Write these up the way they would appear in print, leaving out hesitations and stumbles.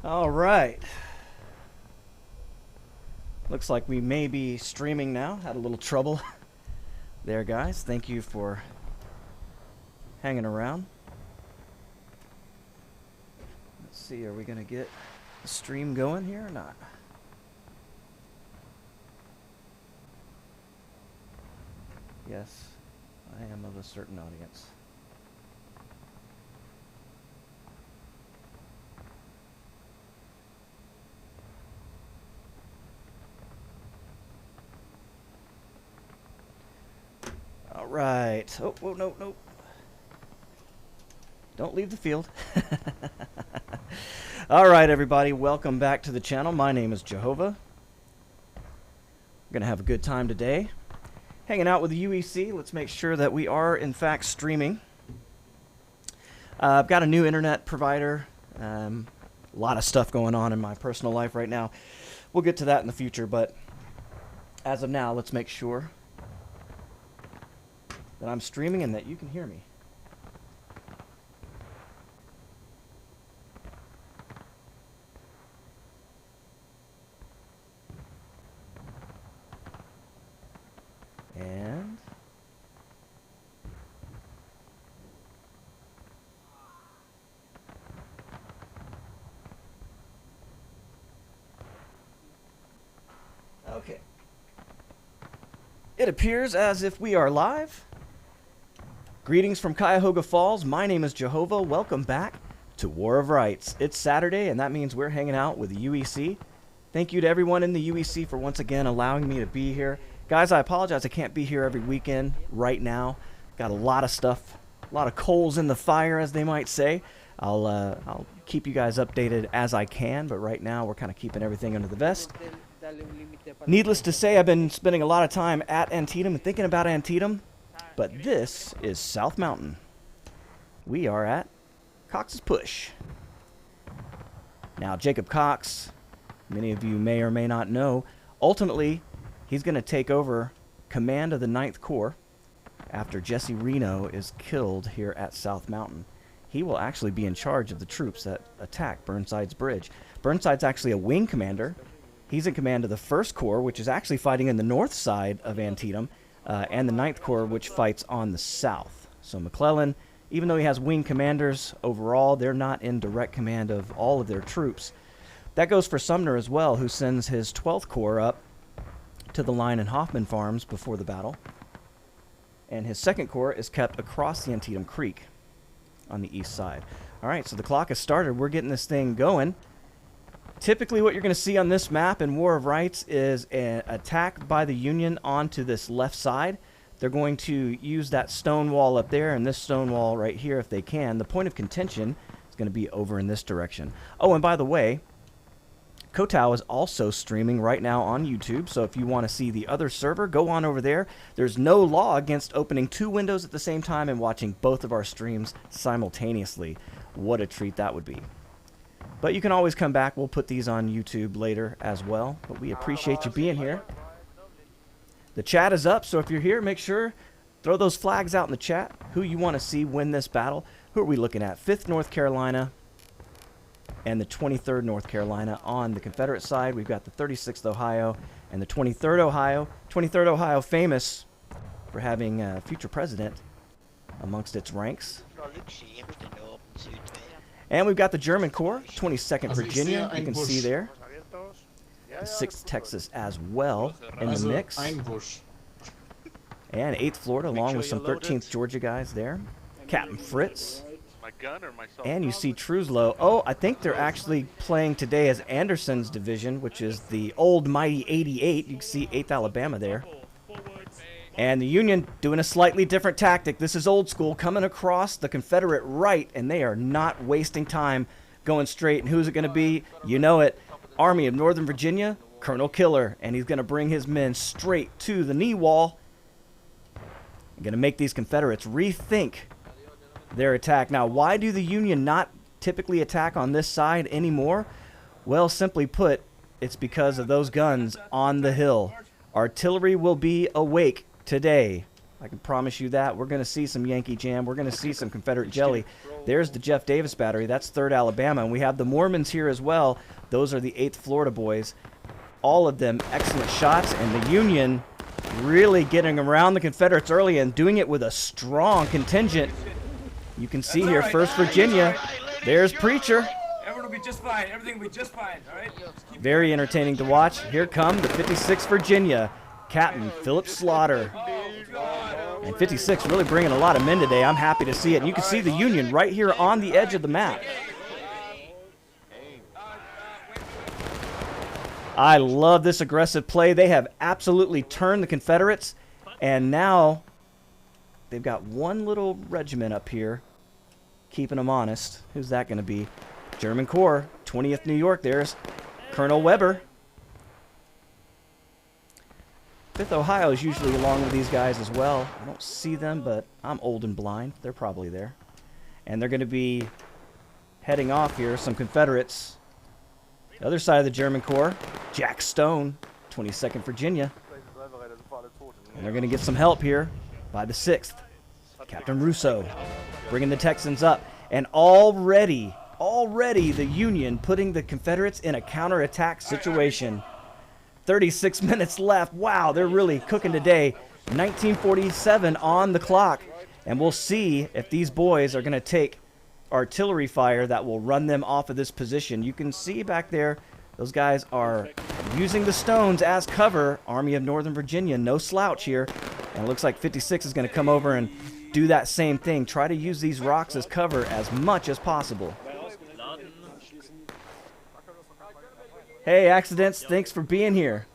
All right. Looks like we may be streaming now. Had a little trouble there, guys. Thank you for hanging around. Let's see, are we going to get the stream going here or not? Yes, I am of a certain audience. All right. Oh, no. Don't leave the field. All right, everybody. Welcome back to the channel. My name is Jehovah. We're going to have a good time today. Hanging out with the UEC. Let's make sure that we are, in fact, streaming. I've got a new internet provider. A lot of stuff going on in my personal life right now. We'll get to that in the future, but as of now, let's make sure that I'm streaming and that you can hear me. And okay. It appears as if we are live. Greetings from Cuyahoga Falls. My name is Jehovah. Welcome back to War of Rights. It's Saturday, and that means we're hanging out with the UEC. Thank you to everyone in the UEC for once again allowing me to be here. Guys, I apologize I can't be here every weekend right now. Got a lot of stuff, a lot of coals in the fire, as they might say. I'll keep you guys updated as I can, but right now we're kind of keeping everything under the vest. Needless to say, I've been spending a lot of time at Antietam and thinking about Antietam. But this is South Mountain. We are at Cox's Push. Now, Jacob Cox, many of you may or may not know, ultimately, he's going to take over command of the 9th Corps after Jesse Reno is killed here at South Mountain. He will actually be in charge of the troops that attack Burnside's bridge. Burnside's actually a wing commander. He's in command of the 1st Corps, which is actually fighting in the north side of Antietam. And the 9th Corps, which fights on the south. So McClellan, even though he has wing commanders, overall, they're not in direct command of all of their troops. That goes for Sumner as well, who sends his 12th Corps up to the line in Hoffman Farms before the battle. And his 2nd Corps is kept across the Antietam Creek on the east side. All right, so the clock has started. We're getting this thing going. Typically what you're going to see on this map in War of Rights is an attack by the Union onto this left side. They're going to use that stone wall up there and this stone wall right here if they can. The point of contention is going to be over in this direction. Oh, and by the way, Kotow is also streaming right now on YouTube, so if you want to see the other server, go on over there. There's no law against opening 2 windows at the same time and watching both of our streams simultaneously. What a treat that would be. But you can always come back. We'll put these on YouTube later as well. But we appreciate you being here. The chat is up, so if you're here, make sure, throw those flags out in the chat. Who you want to see win this battle. Who are we looking at? 5th North Carolina and the 23rd North Carolina on the Confederate side. We've got the 36th Ohio and the 23rd Ohio. 23rd Ohio famous for having a future president amongst its ranks. And we've got the German Corps, 22nd Virginia, you can see there. The 6th Texas as well in the mix. And 8th Florida, along with some 13th Georgia guys there. Captain Fritz. And you see Truslow. Oh, I think they're actually playing today as Anderson's division, which is the old mighty 88. You can see 8th Alabama there. And the Union doing a slightly different tactic. This is old school, coming across the Confederate right, and they are not wasting time going straight. And who's it going to be? You know it. Army of Northern Virginia, Colonel Killer. And he's going to bring his men straight to the knee wall. Going to make these Confederates rethink their attack. Now, why do the Union not typically attack on this side anymore? Well, simply put, it's because of those guns on the hill. Artillery will be awake today I can promise you that. We're going to see some Yankee Jam. We're going to see some Confederate jelly. There's the Jeff Davis battery. That's 3rd Alabama. And we have the Mormons here as well. Those are the 8th Florida boys. All of them excellent shots. And the Union really getting around the Confederates early and doing it with a strong contingent. You can see here, 1st Virginia. There's Preacher. Everything will be just fine. Everything will be just fine. All right? Very entertaining to watch. Here come the 56th Virginia. Captain Philip Slaughter. And 56 really bringing a lot of men today. I'm happy to see it. And you can see the Union right here on the edge of the map. I love this aggressive play. They have absolutely turned the Confederates. And now they've got one little regiment up here keeping them honest. Who's that going to be? German Corps, 20th New York. There's Colonel Weber. 5th Ohio is usually along with these guys as well. I don't see them, but I'm old and blind. They're probably there. And they're going to be heading off here, some Confederates. The other side of the German Corps, Jack Stone, 22nd Virginia. And they're going to get some help here by the 6th. Captain Russo bringing the Texans up. And already the Union putting the Confederates in a counterattack situation. 36 minutes left. Wow, they're really cooking today. 1947 on the clock. And we'll see if these boys are going to take artillery fire that will run them off of this position. You can see back there, those guys are using the stones as cover. Army of Northern Virginia, no slouch here. And it looks like 56 is going to come over and do that same thing. Try to use these rocks as cover as much as possible. Hey, Accidents, thanks for being here.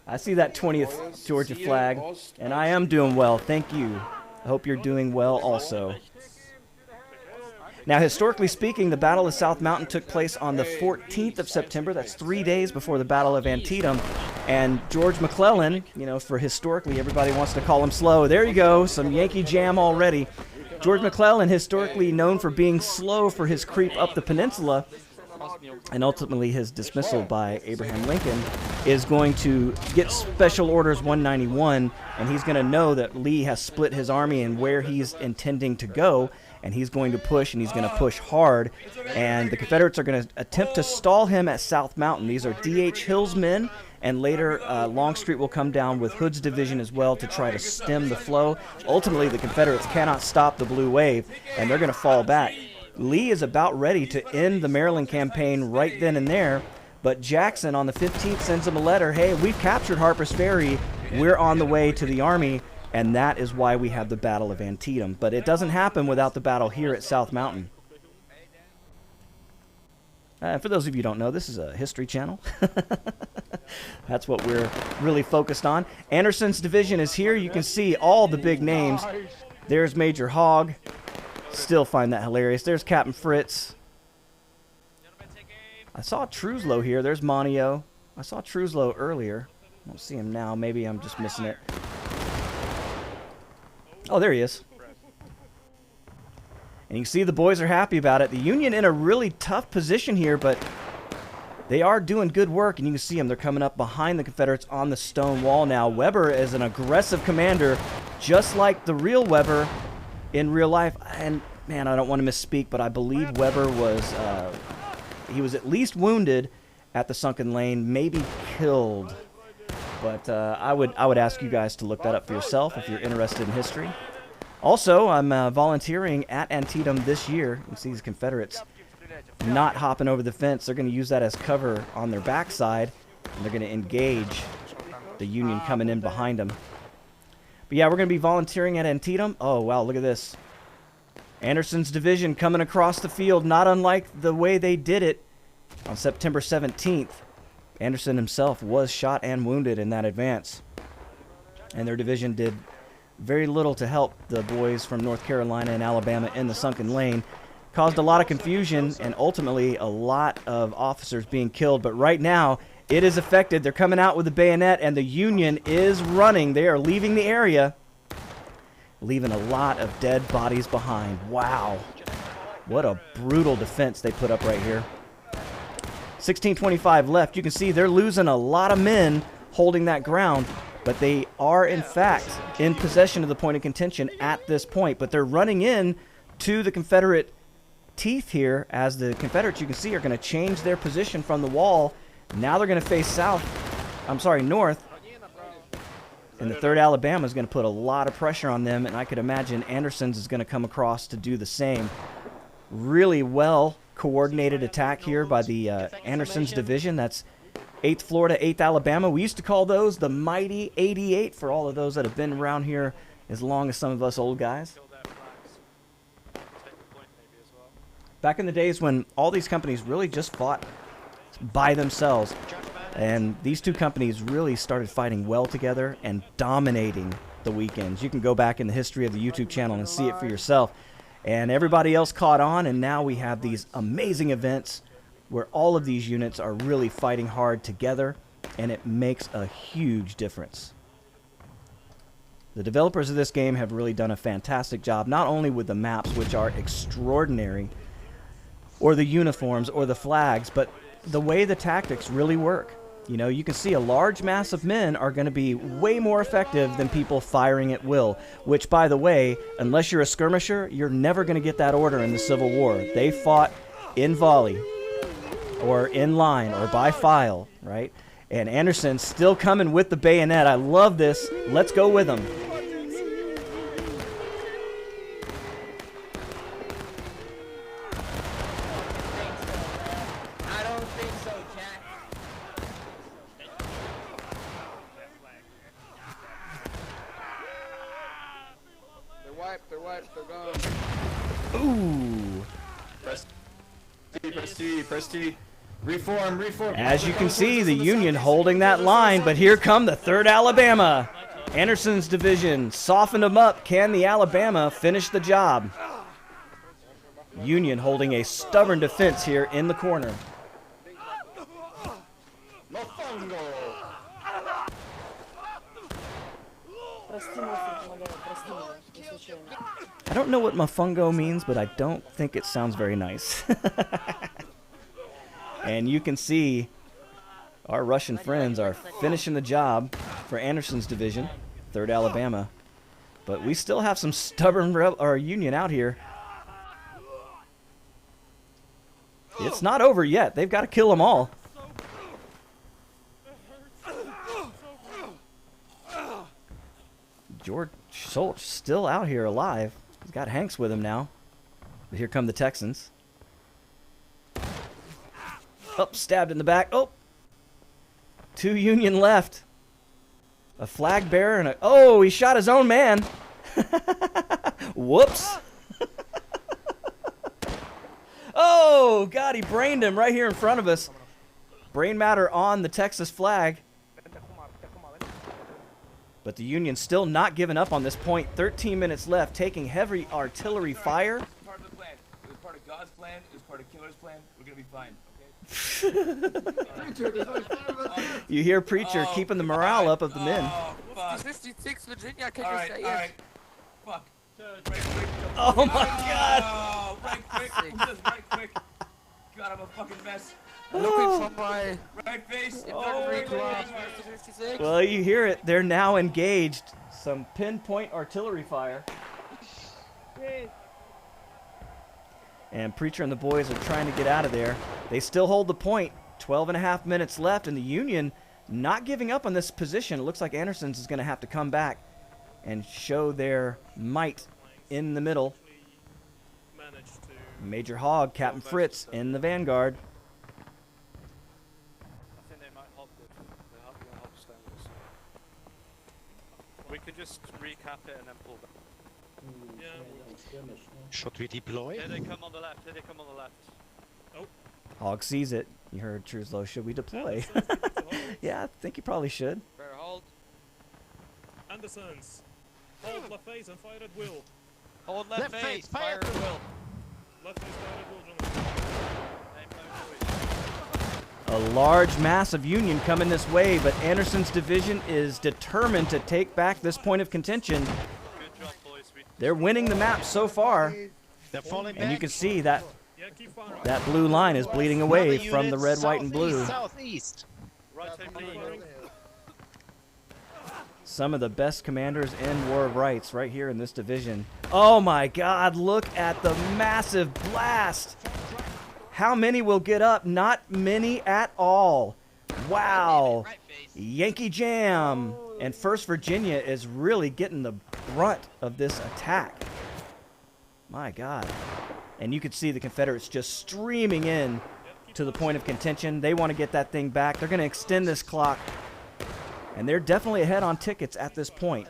I see that 20th Georgia flag, and I am doing well. Thank you. I hope you're doing well also. Now, historically speaking, the Battle of South Mountain took place on the 14th of September. That's 3 days before the Battle of Antietam. And George McClellan, you know, for historically, everybody wants to call him slow. There you go, some Yankee Jam already. George McClellan, historically known for being slow for his creep up the peninsula, and ultimately his dismissal by Abraham Lincoln, is going to get Special Orders 191, and he's going to know that Lee has split his army and where he's intending to go, and he's going to push, and he's going to push hard, and the Confederates are going to attempt to stall him at South Mountain. These are D.H. Hill's men, and later Longstreet will come down with Hood's division as well to try to stem the flow. Ultimately, the Confederates cannot stop the Blue Wave, and they're going to fall back. Lee is about ready to end the Maryland campaign right then and there, but Jackson on the 15th sends him a letter, hey, we've captured Harper's Ferry, we're on the way to the Army, and that is why we have the Battle of Antietam. But it doesn't happen without the battle here at South Mountain. For those of you who don't know, this is a history channel. That's what we're really focused on. Anderson's division is here. You can see all the big names. There's Major Hogg. Still find that hilarious. There's Captain Fritz. I saw Truslow here. There's Monio. I saw Truslow earlier. I don't see him now. Maybe I'm just missing it. Oh, there he is. And you can see the boys are happy about it. The Union in a really tough position here, but they are doing good work, and you can see them. They're coming up behind the Confederates on the stone wall now. Weber is an aggressive commander, just like the real Weber in real life. And, man, I don't want to misspeak, but I believe Weber was, he was at least wounded at the Sunken Lane, maybe killed. But I would ask you guys to look that up for yourself if you're interested in history. Also, I'm volunteering at Antietam this year. You see these Confederates not hopping over the fence. They're going to use that as cover on their backside, and they're going to engage the Union coming in behind them. But yeah, we're going to be volunteering at Antietam. Oh, wow, look at this. Anderson's division coming across the field, not unlike the way they did it on September 17th. Anderson himself was shot and wounded in that advance. And their division did very little to help the boys from North Carolina and Alabama in the Sunken Lane. Caused a lot of confusion and ultimately a lot of officers being killed. But right now, it is affected. They're coming out with a bayonet, and the Union is running. They are leaving the area, leaving a lot of dead bodies behind. Wow. What a brutal defense they put up right here. 16:25 left. You can see they're losing a lot of men holding that ground. But they are, in fact, in possession of the point of contention at this point. But they're running in to the Confederate teeth here, as the Confederates, you can see, are going to change their position from the wall. Now they're going to face north. And the 3rd Alabama is going to put a lot of pressure on them, and I could imagine Anderson's is going to come across to do the same. Really well coordinated attack here by the Anderson's division. That's 8th Florida, 8th Alabama. We used to call those the Mighty 88 for all of those that have been around here as long as some of us old guys. Back in the days when all these companies really just fought by themselves, and these two companies really started fighting well together and dominating the weekends. You can go back in the history of the YouTube channel and see it for yourself. And everybody else caught on, and now we have these amazing events where all of these units are really fighting hard together, and it makes a huge difference. The developers of this game have really done a fantastic job, not only with the maps, which are extraordinary, or the uniforms, or the flags, but the way the tactics really work. You know, you can see a large mass of men are going to be way more effective than people firing at will, which, by the way, unless you're a skirmisher, you're never going to get that order in the Civil War. They fought in volley, or in line, or by file, right? And Anderson's still coming with the bayonet. I love this. Let's go with him. They're wiped, they're gone. Ooh. Press T. Reform. As you can see, the Union holding that line, but here come the 3rd Alabama. Anderson's division softened them up. Can the Alabama finish the job? Union holding a stubborn defense here in the corner. I don't know what Mofungo means, but I don't think it sounds very nice. And you can see our Russian friends are finishing the job for Anderson's division, 3rd Alabama. But we still have some stubborn Union out here. It's not over yet. They've got to kill them all. George Schultz still out here alive. He's got Hanks with him now. But here come the Texans. Oh, stabbed in the back. Oh! 2 Union left. A flag bearer and a... Oh, he shot his own man. Whoops. Oh, God, he brained him right here in front of us. Brain matter on the Texas flag. But the Union's still not giving up on this point. 13 minutes left, taking heavy artillery fire. It's part of the plan. It was part of God's plan. It was part of Killer's plan. We're going to be fine, okay? You hear Preacher keeping the morale up of the men. Oh, fuck. 56 Virginia, can All you right, say all it? right. Fuck. Right, Oh, my God. Oh, right quick. Just right quick. God, I'm a fucking mess. Looking for my Right face. infantry class, Right. 56. Well, you hear it. They're now engaged. Some pinpoint artillery fire. And Preacher and the boys are trying to get out of there. They still hold the point. 12.5 minutes left, and the Union not giving up on this position. It looks like Anderson's is going to have to come back and show their might in the middle. Major Hogg, Captain Fritz in the vanguard. I think they might hold the standards. We could just recap it and then pull back. Should we deploy? Here they come on the left, here they come on the left. Oh. Hogg sees it. You heard Truslow. Should we deploy? Yeah, I think you probably should. Fair hold. Andersons, hold left face and fire at will. Hold left face, fire at will. Left face, fire at will, Jonathan. A large mass of Union coming this way, but Anderson's division is determined to take back this point of contention. Good job, boys. They're winning the map so far, They're falling back. and you can see that Yeah, keep firing. that blue line is bleeding away Another from the unit red, white, and blue. Southeast. Right take blue. Some of the best commanders in War of Rights right here in this division. Oh my God, look at the massive blast. How many will get up? Not many at all. Wow. Yankee Jam. And 1st Virginia is really getting the brunt of this attack. My God. And you could see the Confederates just streaming in to the point of contention. They want to get that thing back. They're going to extend this clock. And they're definitely ahead on tickets at this point.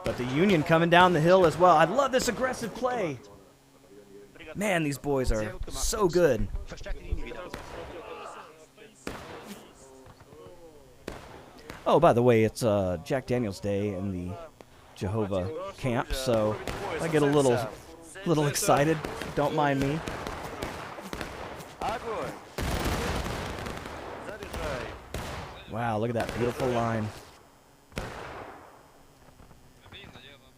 But the Union coming down the hill as well. I love this aggressive play. Man, these boys are so good. Oh, by the way, it's Jack Daniels Day in the Jehovah camp, so I get a little excited. Don't mind me. Wow, look at that beautiful line.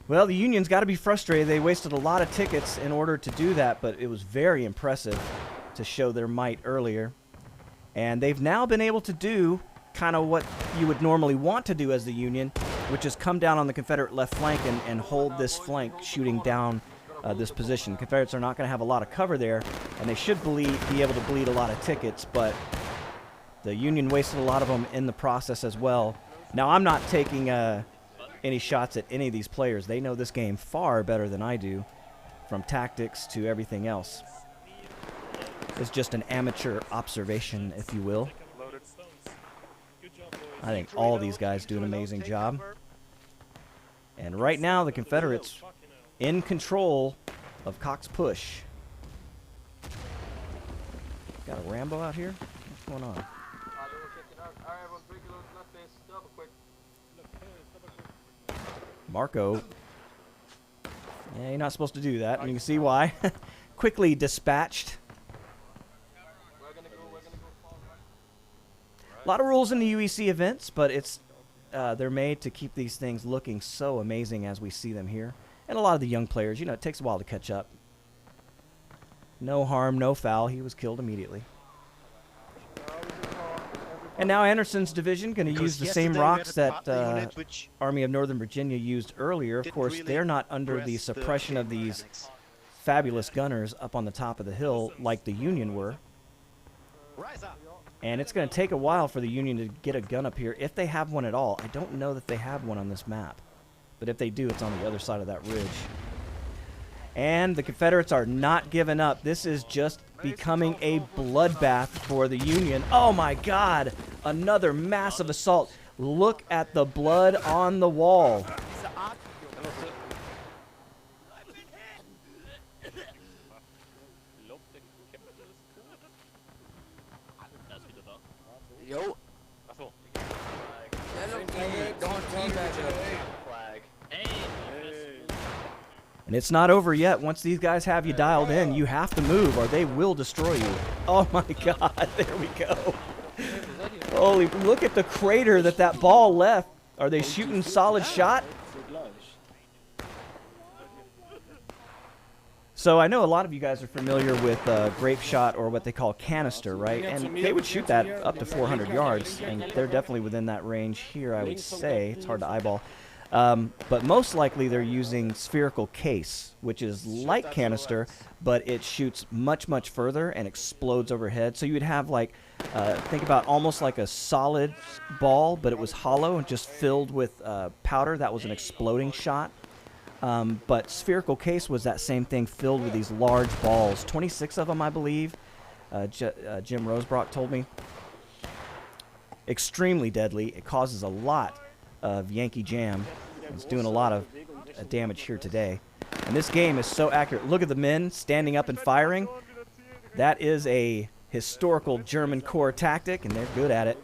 Well, the Union's got to be frustrated. They wasted a lot of tickets in order to do that, but it was very impressive to show their might earlier. And they've now been able to do kind of what you would normally want to do as the Union, which is come down on the Confederate left flank and hold this flank, shooting down this position. Confederates are not going to have a lot of cover there, and they should be able to bleed a lot of tickets, but the Union wasted a lot of them in the process as well. Now, I'm not taking any shots at any of these players. They know this game far better than I do, from tactics to everything else. It's just an amateur observation, if you will. I think all these guys do an amazing job. And right now, the Confederates in control of Cox Push. Got a Rambo out here? What's going on? Marco. Yeah, you're not supposed to do that, and you can see why. Quickly dispatched. A lot of rules in the UEC events, but they're made to keep these things looking so amazing as we see them here. And a lot of the young players, you know, it takes a while to catch up. No harm, no foul. He was killed immediately. And now Anderson's division going to use the same rocks that Army of Northern Virginia used earlier. Of course, they're not under the suppression of these fabulous gunners up on the top of the hill like the Union were. And it's going to take a while for the Union to get a gun up here, if they have one at all. I don't know that they have one on this map. But if they do, it's on the other side of that ridge. And the Confederates are not giving up. This is just becoming a bloodbath for the Union. Oh my God! Another massive assault. Look at the blood on the wall. Yo. And it's not over yet. Once these guys have you dialed in, you have to move or they will destroy you. Oh my God, there we go. Holy, look at the crater that ball left. Are they shooting solid shot? So I know a lot of you guys are familiar with grape shot, or what they call canister, right? And they would shoot that up to 400 yards, and they're definitely within that range here, I would say. It's hard to eyeball. But most likely they're using spherical case, which is like canister, but it shoots much, much further and explodes overhead. So you would have, like, think about almost like a solid ball, but it was hollow and just filled with powder. That was an exploding shot. But spherical case was that same thing, filled with these large balls. 26 of them, I believe. Jim Rosebrock told me. Extremely deadly. It causes a lot of Yankee Jam. It's doing a lot of damage here today. And this game is so accurate. Look at the men standing up and firing. That is a historical German Corps tactic, and they're good at it.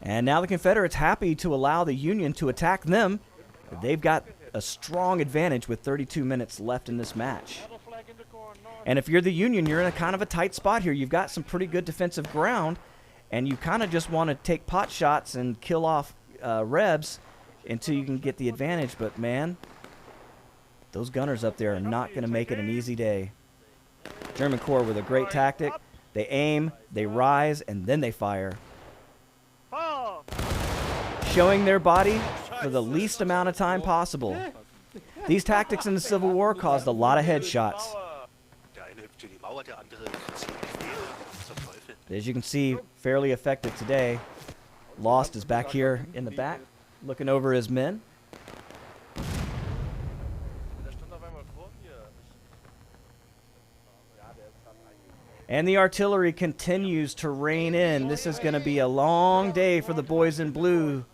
And now the Confederates happy to allow the Union to attack them. They've got a strong advantage with 32 minutes left in this match. And if you're the Union, you're in a kind of a tight spot here. You've got some pretty good defensive ground, and you kind of just want to take pot shots and kill off Rebs until you can get the advantage. But, man, those gunners up there are not going to make it an easy day. German Corps with a great tactic. They aim, they rise, and then they fire. Showing their body for the least amount of time possible. These tactics in the Civil War caused a lot of headshots. Der eine hüpft in die Mauer, der andere kriegt die Quere. Zum Teufel. As you can see, fairly effective today. Lost is back here in the back, looking over his men. And the artillery continues to rain in. This is going to be a long day for the boys in blue.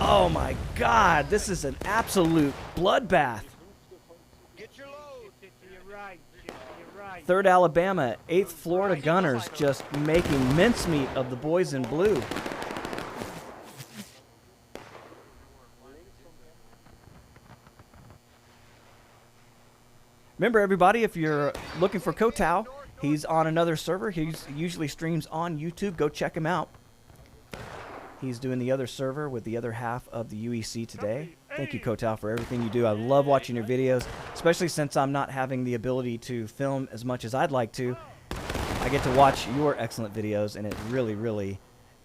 Oh my God, this is an absolute bloodbath. 3rd Alabama, 8th Florida Gunners just making mincemeat of the boys in blue. Remember, everybody, if you're looking for Kotow, he's on another server. He usually streams on YouTube. Go check him out. He's doing the other server with the other half of the UEC today. Thank you, Kotow, for everything you do. I love watching your videos, especially since I'm not having the ability to film as much as I'd like to. I get to watch your excellent videos, and it really, really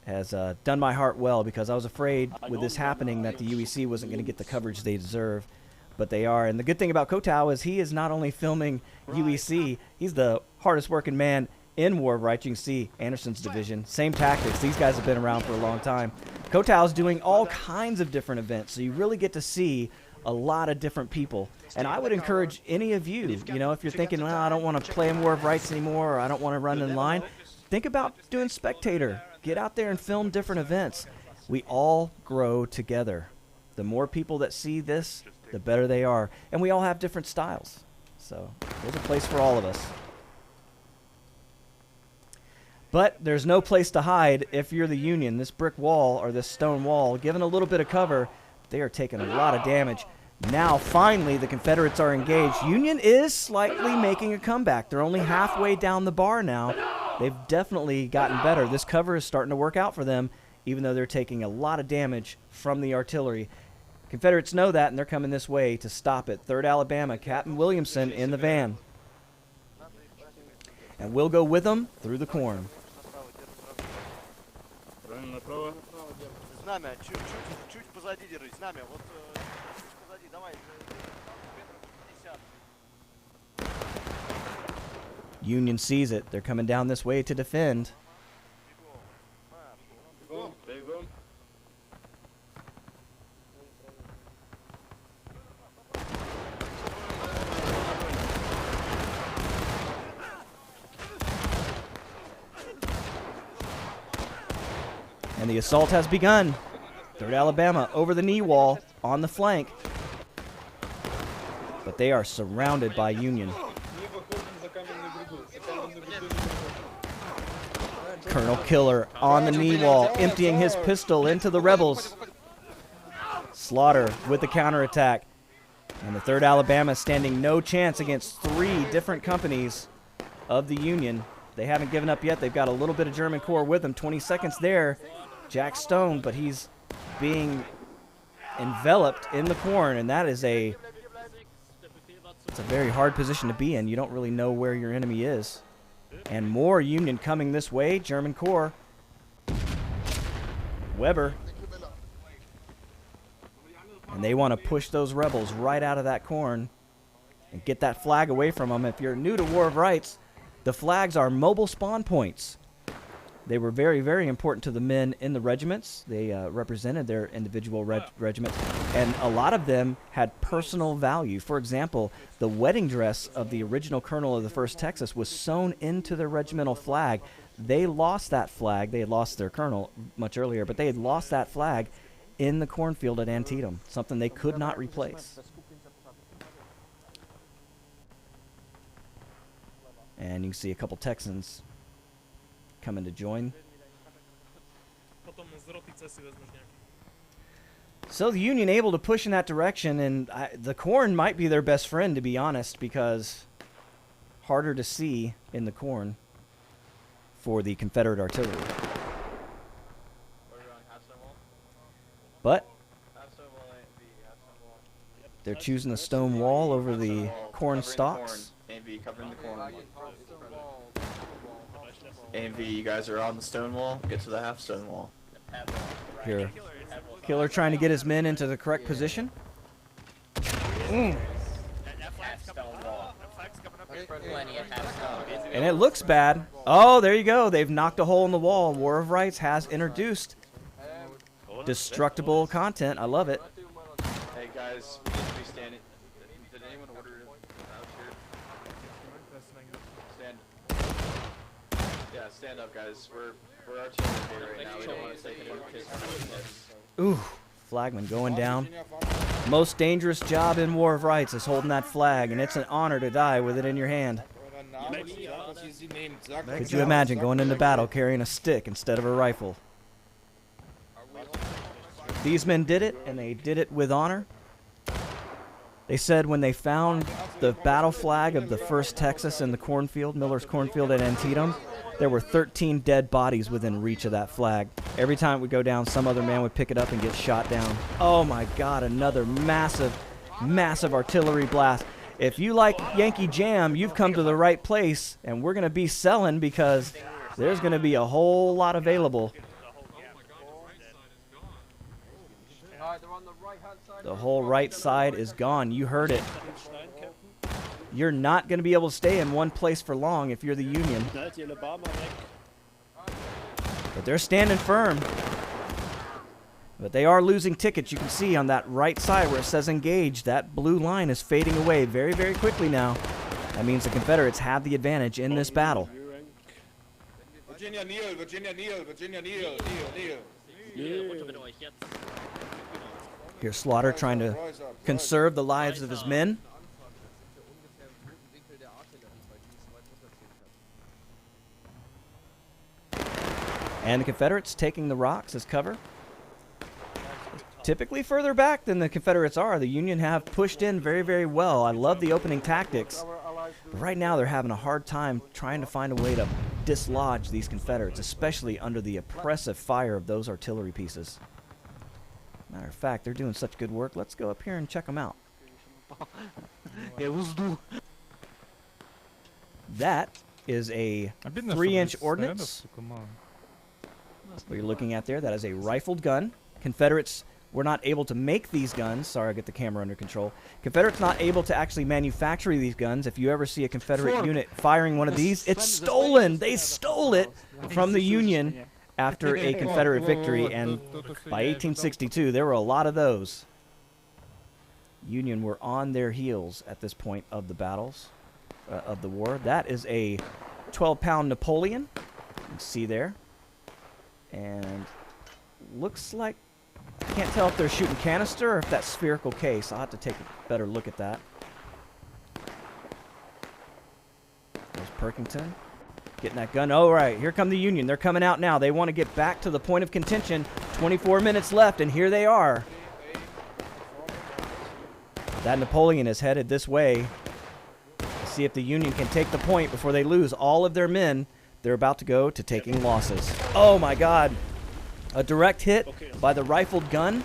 has done my heart well, because I was afraid with this happening that the UEC wasn't going to get the coverage they deserve. But they are. And the good thing about Kotow is he is not only filming UEC, he's the hardest working man in War of Rights. You can see Anderson's division. Same tactics. These guys have been around for a long time. Kotow's doing all kinds of different events, so you really get to see a lot of different people. And I would encourage any of you, you know, if you're thinking, well, I don't want to play in War of Rights anymore, or I don't want to run in line, think about doing spectator. Get out there and film different events. We all grow together. The more people that see this, the better they are. And we all have different styles. So there's a place for all of us. But there's no place to hide if you're the Union. This brick wall, or this stone wall, given a little bit of cover, they are taking a lot of damage. Now, finally, the Confederates are engaged. Union is slightly making a comeback. They're only halfway down the bar now. They've definitely gotten better. This cover is starting to work out for them, even though they're taking a lot of damage from the artillery. Confederates know that, and they're coming this way to stop it. 3rd Alabama, Captain Williamson in the van. And we'll go with them through the corn. Знамя, чуть позади держись, знамя, вот чуть позади, давай, метров 50. Union sees it. They're coming down this way to defend. And the assault has begun. 3rd Alabama over the knee wall on the flank. But they are surrounded by Union. Colonel Killer on the knee wall, emptying his pistol into the rebels. Slaughter with the counterattack. And the 3rd Alabama standing no chance against 3 different companies of the Union. They haven't given up yet. They've got a little bit of German Corps with them. 20 seconds there. Jack Stone, but he's being enveloped in the corn, and that is it's a very hard position to be in. You don't really know where your enemy is. And more Union coming this way. German Corps. Weber. And they want to push those rebels right out of that corn and get that flag away from them. If you're new to War of Rights, the flags are mobile spawn points. They were very, very important to the men in the regiments. They represented their individual regiments, and a lot of them had personal value. For example, the wedding dress of the original colonel of the 1st Texas was sewn into their regimental flag. They lost that flag. They had lost their colonel much earlier, but they had lost that flag in the cornfield at Antietam, something they could not replace. And you can see a couple Texans coming to join. So the Union able to push in that direction, and the corn might be their best friend, to be honest, because harder to see in the corn for the Confederate artillery. But They're choosing the stone wall over the corn stalks. AMV covering the corn. AMV, you guys are on the stone wall. Get to the half stone wall. Here, Killer trying to get his men into the correct position. And it looks bad. Oh, there you go. They've knocked a hole in the wall. War of Rights has introduced destructible content. I love it. Hey guys, we need to be standing. Did anyone order out here? Stand. Yeah, stand up, guys. We're artillery right now. We don't want to take any hits. Ooh, flagman going down. Most dangerous job in War of Rights is holding that flag, and it's an honor to die with it in your hand. Could you imagine going into battle carrying a stick instead of a rifle? These men did it, and they did it with honor. They said when they found the battle flag of the 1st Texas in the cornfield, Miller's cornfield at Antietam, there were 13 dead bodies within reach of that flag. Every time it would go down, some other man would pick it up and get shot down. Oh my God, another massive, massive artillery blast. If you like Yankee Jam, you've come to the right place, and we're going to be selling because there's going to be a whole lot available. The whole right side is gone. You heard it. You're not going to be able to stay in one place for long if you're the Union. But they're standing firm. But they are losing tickets. You can see on that right side where it says engage, that blue line is fading away very, very quickly now. That means the Confederates have the advantage in this battle. Virginia, kneel, Virginia, kneel, Virginia, kneel, kneel. Here's Slaughter trying to conserve the lives of his men. And the Confederates taking the rocks as cover. Typically further back than the Confederates are. The Union have pushed in very, very well. I love the opening tactics. But right now they're having a hard time trying to find a way to dislodge these Confederates, especially under the oppressive fire of those artillery pieces. Matter of fact, they're doing such good work. Let's go up here and check them out. That is a 3-inch ordnance. What you're looking at there, that is a rifled gun. Confederates were not able to make these guns. Sorry, I get the camera under control. Confederates not able to actually manufacture these guns. If you ever see a Confederate unit firing one of these, it's stolen. They stole it from the Union after a Confederate victory, and by 1862, there were a lot of those. Union were on their heels at this point of the battles, of the war. That is a 12-pound Napoleon. You can see there. And looks like, I can't tell if they're shooting canister or if that's spherical case. I'll have to take a better look at that. There's Perkington getting that gun. Oh, right, here come the Union. They're coming out now. They want to get back to the point of contention. 24 minutes left, and here they are. That Napoleon is headed this way. Let's see if the Union can take the point before they lose all of their men. They're about to go to taking losses. Oh my God. A direct hit by the rifled gun.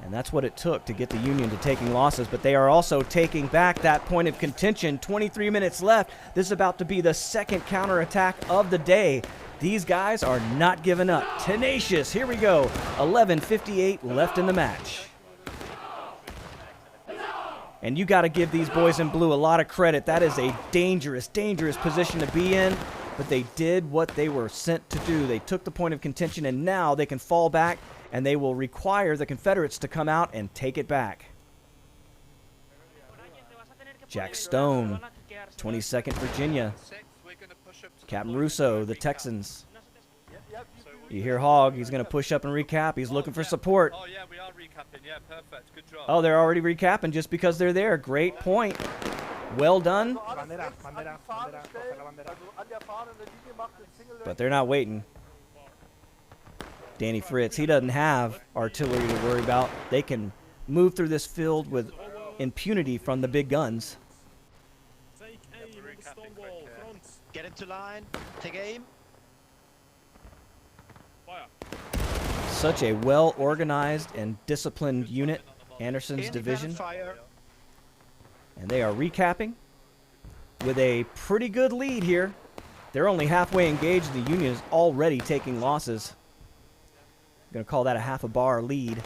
And that's what it took to get the Union to taking losses. But they are also taking back that point of contention. 23 minutes left. This is about to be the second counterattack of the day. These guys are not giving up. Tenacious. Here we go. 11:58 left in the match. And you got to give these boys in blue a lot of credit. That is a dangerous, dangerous position to be in. But they did what they were sent to do. They took the point of contention, and now they can fall back, and they will require the Confederates to come out and take it back. Jack Stone, 22nd Virginia. Captain Russo, the Texans. You hear Hogg, he's going to push up and recap. He's looking for support. Oh, yeah, we are recapping. Yeah, perfect. Good job. Oh, they're already recapping just because they're there. Great point. Well done. But they're not waiting. Danny Fritz, he doesn't have artillery to worry about. They can move through this field with impunity from the big guns. Take aim at the stone wall, front. Get into line, take aim. Fire. Such a well-organized and disciplined unit, Anderson's division. And they are recapping with a pretty good lead here. They're only halfway engaged. The Union is already taking losses. I'm going to call that a half a bar lead.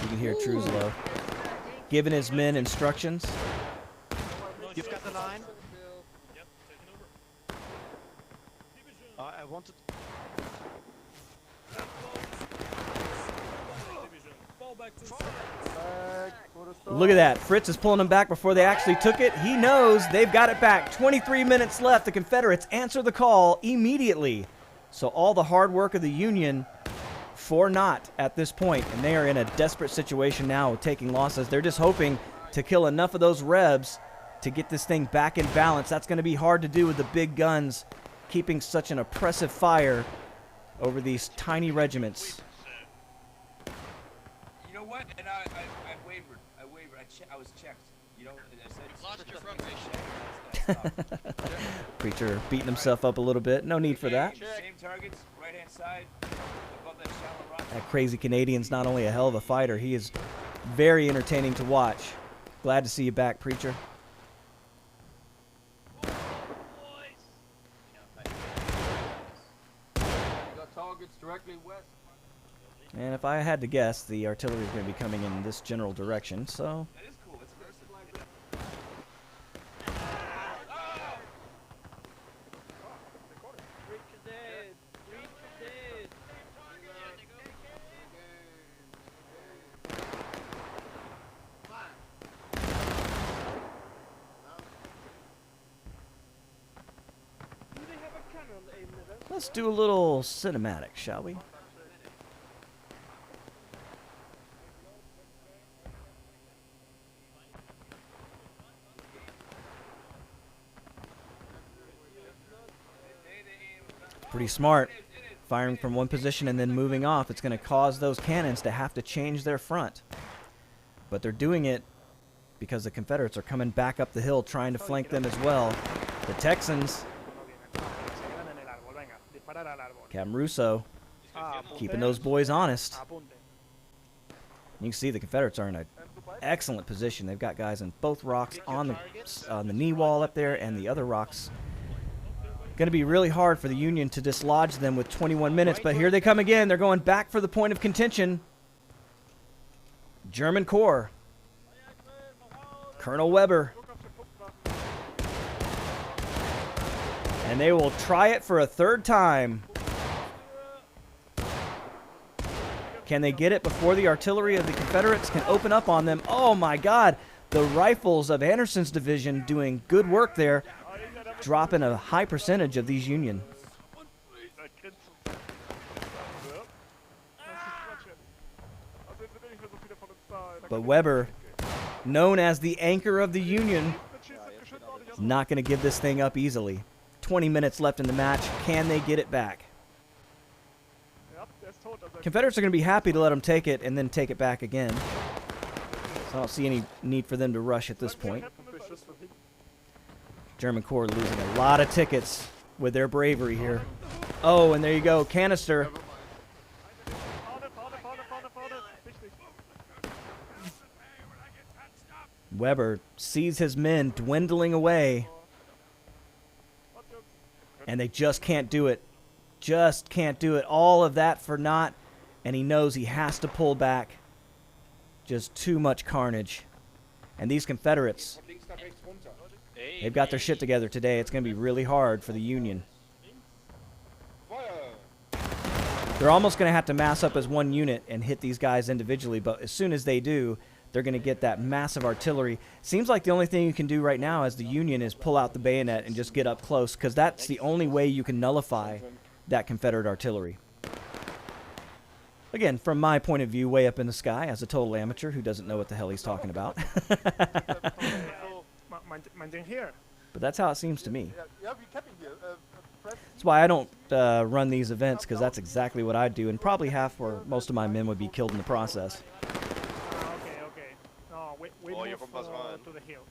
You can hear Truslow giving his men instructions. You've got the line. Yep, taking over. I wanted. Division. Fall back to side. Look at that. Fritz is pulling them back before they actually took it. He knows they've got it back. 23 minutes left. The Confederates answer the call immediately. So all the hard work of the Union for naught at this point, and they are in a desperate situation now with taking losses. They're just hoping to kill enough of those Rebs to get this thing back in balance. That's going to be hard to do with the big guns keeping such an oppressive fire over these tiny regiments. You know what? And I wavered. I was checked. You know, I said. Lost your front Preacher beating himself up a little bit. No need for that. Same targets, right hand side, above that shallow rock. That crazy Canadian's not only a hell of a fighter, he is very entertaining to watch. Glad to see you back, Preacher. Got targets directly west. And if I had to guess, the artillery is going to be coming in this general direction, so That is cool. It's aggressive. let's do a little cinematic, shall we? Pretty smart. Firing from one position and then moving off. It's going to cause those cannons to have to change their front. But they're doing it because the Confederates are coming back up the hill trying to flank them as well. The Texans, Captain Russo, keeping those boys honest. You can see the Confederates are in an excellent position. They've got guys in both rocks on the knee wall up there and the other rocks. Going to be really hard for the Union to dislodge them with 21 minutes, but here they come again. They're going back for the point of contention. German Corps. Colonel Weber. And they will try it for a third time. Can they get it before the artillery of the Confederates can open up on them? Oh my God. The rifles of Anderson's division doing good work there, dropping a high percentage of these Union. But Weber, known as the anchor of the Union, is not going to give this thing up easily. 20 minutes left in the match. Can they get it back? Confederates are going to be happy to let them take it and then take it back again. So I don't see any need for them to rush at this point. German Corps losing a lot of tickets with their bravery here. Oh, and there you go, canister. Weber sees his men dwindling away. And they just can't do it. Just can't do it. All of that for naught. And he knows he has to pull back. Just too much carnage. And these Confederates, they've got their shit together today. It's going to be really hard for the Union. They're almost going to have to mass up as one unit and hit these guys individually. But as soon as they do, they're going to get that massive artillery. Seems like the only thing you can do right now as the Union is pull out the bayonet and just get up close, because that's the only way you can nullify that Confederate artillery. Again, from my point of view, way up in the sky, as a total amateur who doesn't know what the hell he's talking about. Mine here. But that's how it seems to me. That's why I don't run these events, because that's exactly what I do, and probably half or most of my men would be killed in the process. Okay, okay. No, we Oh, move you can pass on. to the hill.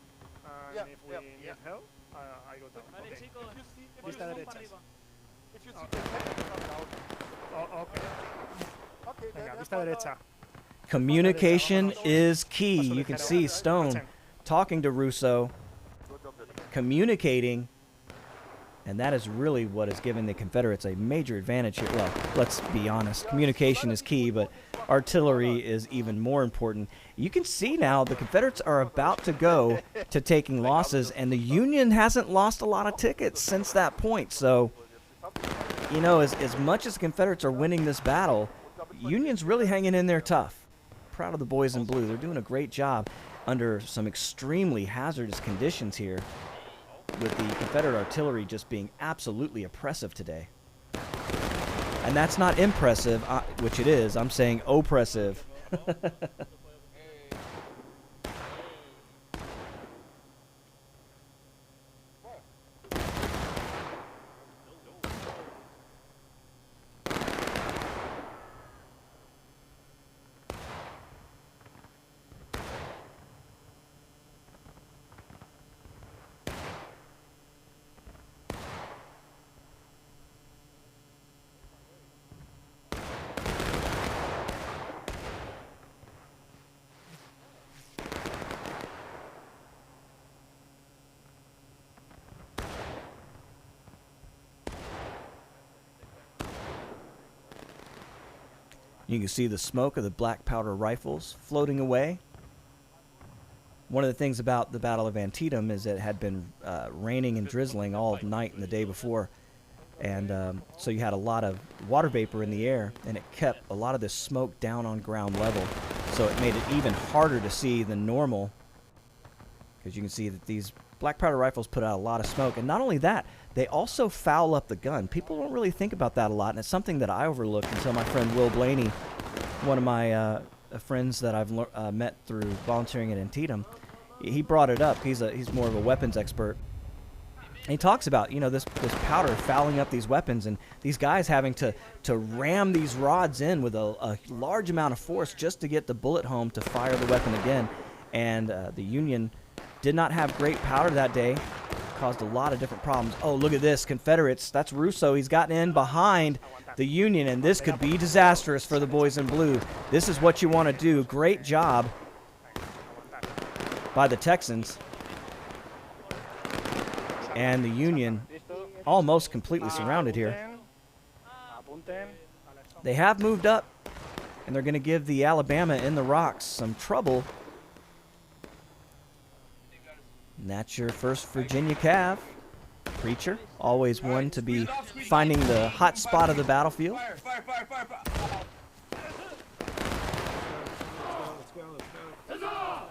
And Yeah, if we yeah, need yeah. help, I go down. Okay. If you Vista see derecha. come down. Oh, okay. Okay, Venga, then vista find derecha. Communication is key. Paso You can ligero. see Stone Marchen. talking to Russo, Good job, then. communicating, and that is really what is giving the Confederates a major advantage here. Well, let's be honest. Communication is key, but artillery is even more important. You can see now the Confederates are about to go to taking losses, and the Union hasn't lost a lot of tickets since that point. So, you know, as much as the Confederates are winning this battle, Union's really hanging in there tough. Proud of the boys in blue. They're doing a great job under some extremely hazardous conditions here, with the Confederate artillery just being absolutely oppressive today. And that's not impressive, which it is. I'm saying oppressive. You can see the smoke of the black powder rifles floating away. One of the things about the Battle of Antietam is it had been raining and drizzling all night and the day before. And so you had a lot of water vapor in the air, and it kept a lot of this smoke down on ground level. So it made it even harder to see than normal, because you can see that these black powder rifles put out a lot of smoke. And not only that, they also foul up the gun. People don't really think about that a lot, and it's something that I overlooked until my friend Will Blaney, one of my friends that I've met through volunteering at Antietam, he brought it up. He's more of a weapons expert. And he talks about, you know, this powder fouling up these weapons, and these guys having to ram these rods in with a large amount of force just to get the bullet home to fire the weapon again. And the Union did not have great powder that day. Caused a lot of different problems. Oh, look at this. Confederates. That's Russo. He's gotten in behind the Union, and this could be disastrous for the boys in blue. This is what you want to do. Great job by the Texans. And the Union almost completely surrounded here. They have moved up, and they're going to give the Alabama in the rocks some trouble. And that's your first Virginia Cav. Preacher, always one to be finding the hot spot of the battlefield. Fire, fire, fire, fire, fire.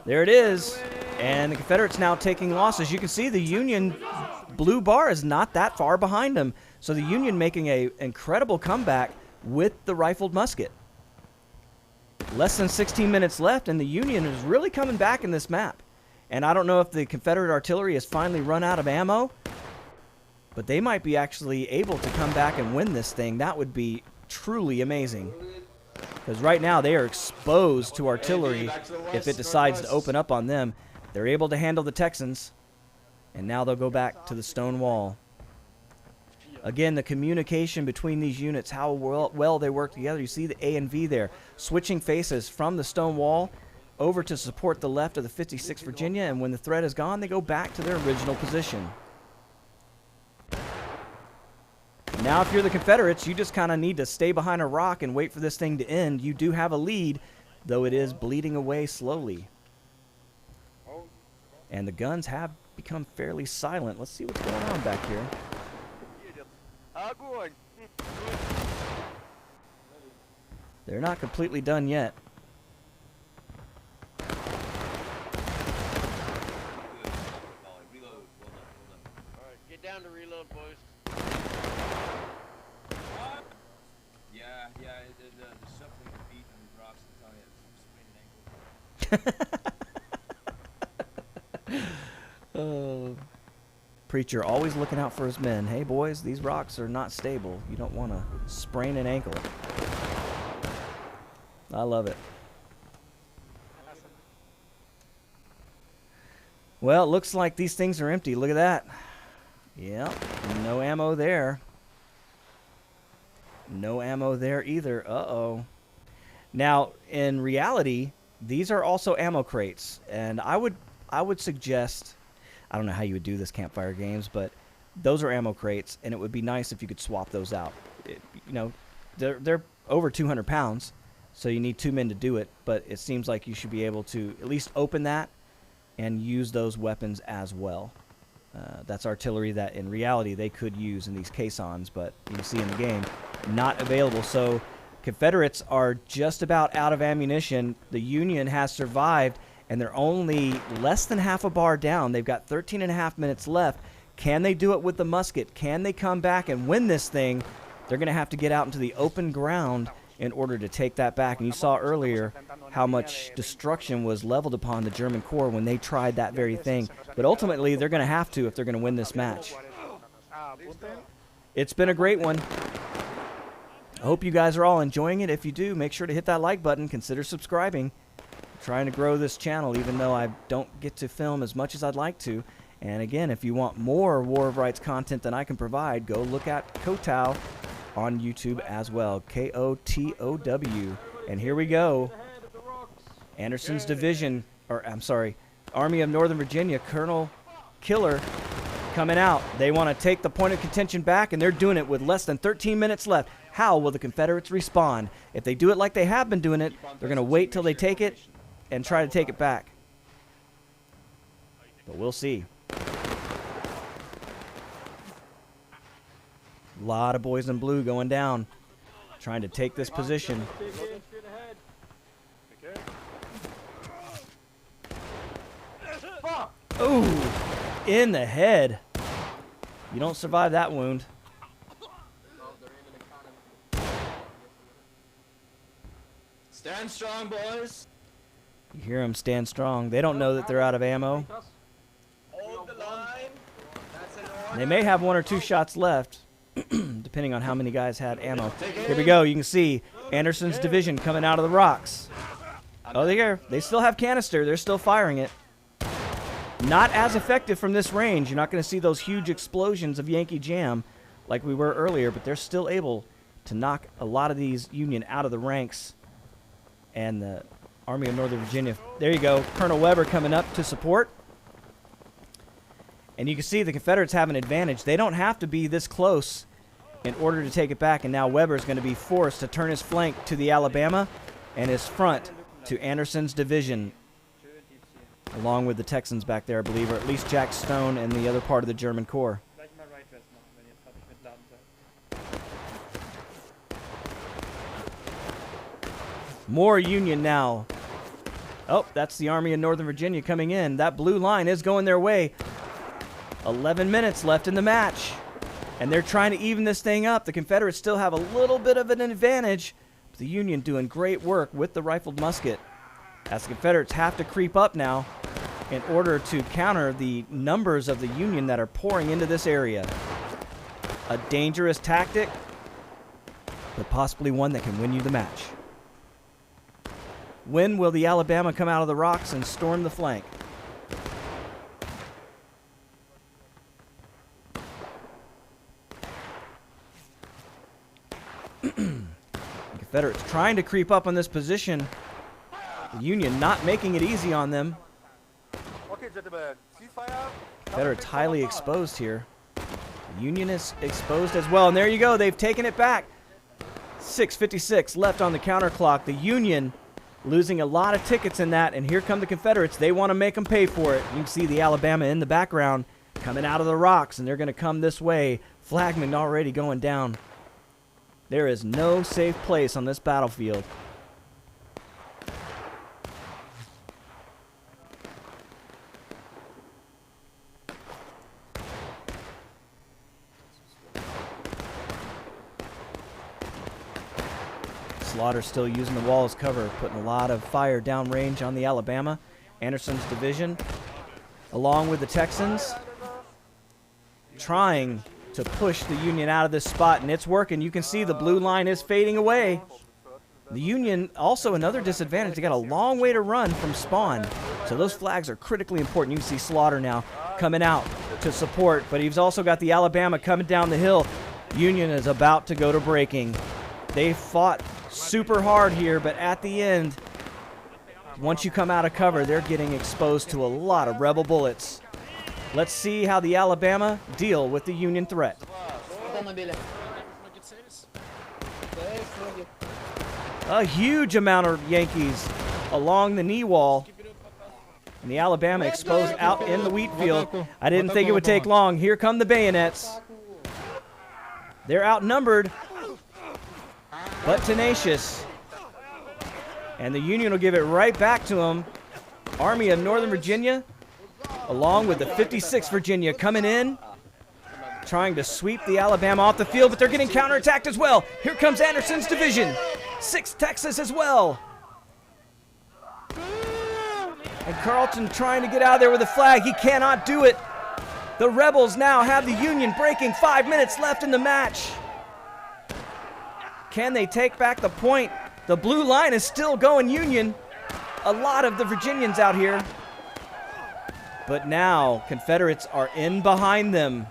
There it is. And the Confederates now taking losses. You can see the Union blue bar is not that far behind them. So the Union making an incredible comeback with the rifled musket. Less than 16 minutes left, and the Union is really coming back in this map. And I don't know if the Confederate artillery has finally run out of ammo, but they might be actually able to come back and win this thing. That would be truly amazing. Because right now they are exposed to artillery if it decides to open up on them. They're able to handle the Texans, and now they'll go back to the stone wall. Again, the communication between these units, how well they work together. You see the A and V there, switching faces from the stone wall over to support the left of the 56th Virginia, and when the threat is gone, they go back to their original position. Now, if you're the Confederates, you just kind of need to stay behind a rock and wait for this thing to end. You do have a lead, though it is bleeding away slowly. And the guns have become fairly silent. Let's see what's going on back here. They're not completely done yet. Alright, get down to reload, boys. Yeah, there's something to beat on the rocks. I'm telling you, it's sprained ankle. Preacher always looking out for his men. Hey, boys, these rocks are not stable. You don't want to sprain an ankle. I love it. Well, it looks like these things are empty. Look at that. Yep, no ammo there. No ammo there either. Uh-oh. Now, in reality, these are also ammo crates, and I would suggest, I don't know how you would do this campfire games, but those are ammo crates, and it would be nice if you could swap those out. You know, they're over 200 pounds, so you need 2 men to do it, but it seems like you should be able to at least open that and use those weapons as well. That's artillery that in reality they could use in these caissons, but you can see in the game, not available. So Confederates are just about out of ammunition. The Union has survived, and they're only less than half a bar down. They've got 13 and a half minutes left. Can they do it with the musket? Can they come back and win this thing? They're going to have to get out into the open ground in order to take that back. And you saw earlier how much destruction was leveled upon the German corps when they tried that very thing. But ultimately, they're going to have to if they're going to win this match. It's been a great one. I hope you guys are all enjoying it. If you do, make sure to hit that like button. Consider subscribing. I'm trying to grow this channel, even though I don't get to film as much as I'd like to. And again, if you want more War of Rights content than I can provide, go look at Kotow on YouTube as well. K-O-T-O-W. And here we go. Anderson's division, or I'm sorry, Army of Northern Virginia, Colonel Killer coming out. They want to take the point of contention back, and they're doing it with less than 13 minutes left. How will the Confederates respond? If they do it like they have been doing it, they're going to wait till they take it and try to take it back. But we'll see. A lot of boys in blue going down, trying to take this position. Oh, in the head. You don't survive that wound. Stand strong, boys. You hear them stand strong. They don't know that they're out of ammo. Hold the line. That's an order. They may have 1 or 2 shots left, depending on how many guys had ammo. Here we go. You can see Anderson's division coming out of the rocks. Oh, they still have canister. They're still firing it. Not as effective from this range. You're not going to see those huge explosions of Yankee Jam like we were earlier, but they're still able to knock a lot of these Union out of the ranks. And the Army of Northern Virginia, there you go, Colonel Weber coming up to support. And you can see the Confederates have an advantage. They don't have to be this close in order to take it back. And now Weber is going to be forced to turn his flank to the Alabama and his front to Anderson's division, along with the Texans back there, I believe, or at least Jack Stone and the other part of the German corps. More Union now. Oh, that's the Army of Northern Virginia coming in. That blue line is going their way. 11 minutes left in the match. And they're trying to even this thing up. The Confederates still have a little bit of an advantage. But the Union doing great work with the rifled musket. As the Confederates have to creep up now in order to counter the numbers of the Union that are pouring into this area. A dangerous tactic, but possibly one that can win you the match. When will the Alabama come out of the rocks and storm the flank? The Confederates trying to creep up on this position. The Union not making it easy on them. Okay, gentlemen, ceasefire. Confederates highly exposed here. The Union is exposed as well. And there you go. They've taken it back. 6:56 left on the counter clock. The Union losing a lot of tickets in that. And here come the Confederates. They want to make them pay for it. You can see the Alabama in the background coming out of the rocks. And they're going to come this way. Flagman already going down. There is no safe place on this battlefield. Slaughter still using the wall as cover, putting a lot of fire downrange on the Alabama. Anderson's division, along with the Texans. trying to push the Union out of this spot, and it's working. You can see the blue line is fading away. The Union, also another disadvantage, they got a long way to run from spawn. So those flags are critically important. You can see Slaughter now coming out to support, but he's also got the Alabama coming down the hill. Union is about to go to breaking. They fought super hard here, but at the end, once you come out of cover, they're getting exposed to a lot of rebel bullets. Let's see how the Alabama deal with the Union threat. A huge amount of Yankees along the knee wall. And the Alabama exposed out in the wheat field. I didn't think it would take long. Here come the bayonets. They're outnumbered, but tenacious. And the Union will give it right back to them. Army of Northern Virginia, along with the 56th Virginia coming in, trying to sweep the Alabama off the field, but they're getting counterattacked as well. Here comes Anderson's division. 6th Texas as well. And Carlton trying to get out of there with a flag. He cannot do it. The Rebels now have the Union breaking. 5 minutes left in the match. Can they take back the point? The blue line is still going Union. A lot of the Virginians out here. But now Confederates are in behind them.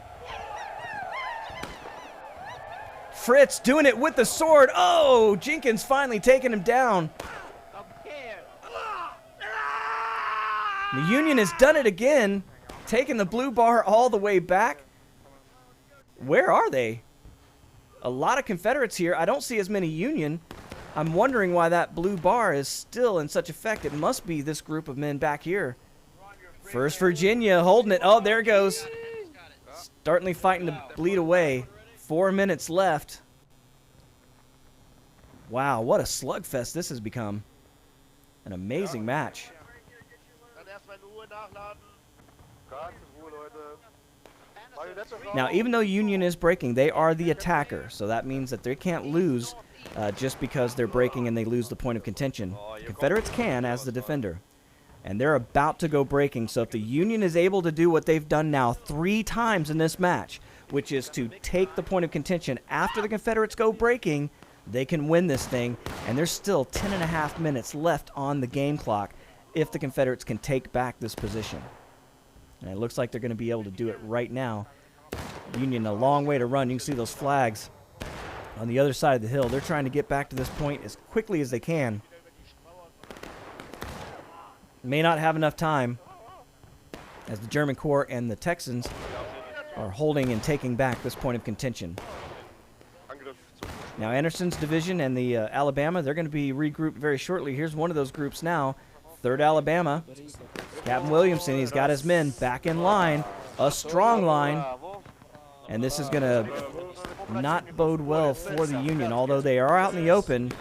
Fritz doing it with the sword. Oh, Jenkins finally taking him down. The Union has done it again, taking the blue bar all the way back. Where are they? A lot of Confederates here. I don't see as many Union. I'm wondering why that blue bar is still in such effect. It must be this group of men back here. 1st Virginia holding it. Oh, there it goes. Starting fighting to bleed away. 4 minutes left. Wow, what a slugfest this has become. An amazing match. Now, even though Union is breaking, they are the attacker. So that means that they can't lose just because they're breaking and they lose the point of contention. The Confederates can as the defender. And they're about to go breaking. So if the Union is able to do what they've done now 3 times in this match, which is to take the point of contention after the Confederates go breaking, they can win this thing. And there's still 10.5 minutes left on the game clock if the Confederates can take back this position. And it looks like they're going to be able to do it right now. Union a long way to run. You can see those flags on the other side of the hill. They're trying to get back to this point as quickly as they can. May not have enough time as the German Corps and the Texans are holding and taking back this point of contention. Now Anderson's division and the Alabama, they're going to be regrouped very shortly. Here's one of those groups now. 3rd Alabama. Captain Williamson, he's got his men back in line. A strong line. And this is going to not bode well for the Union, although they are out in the open.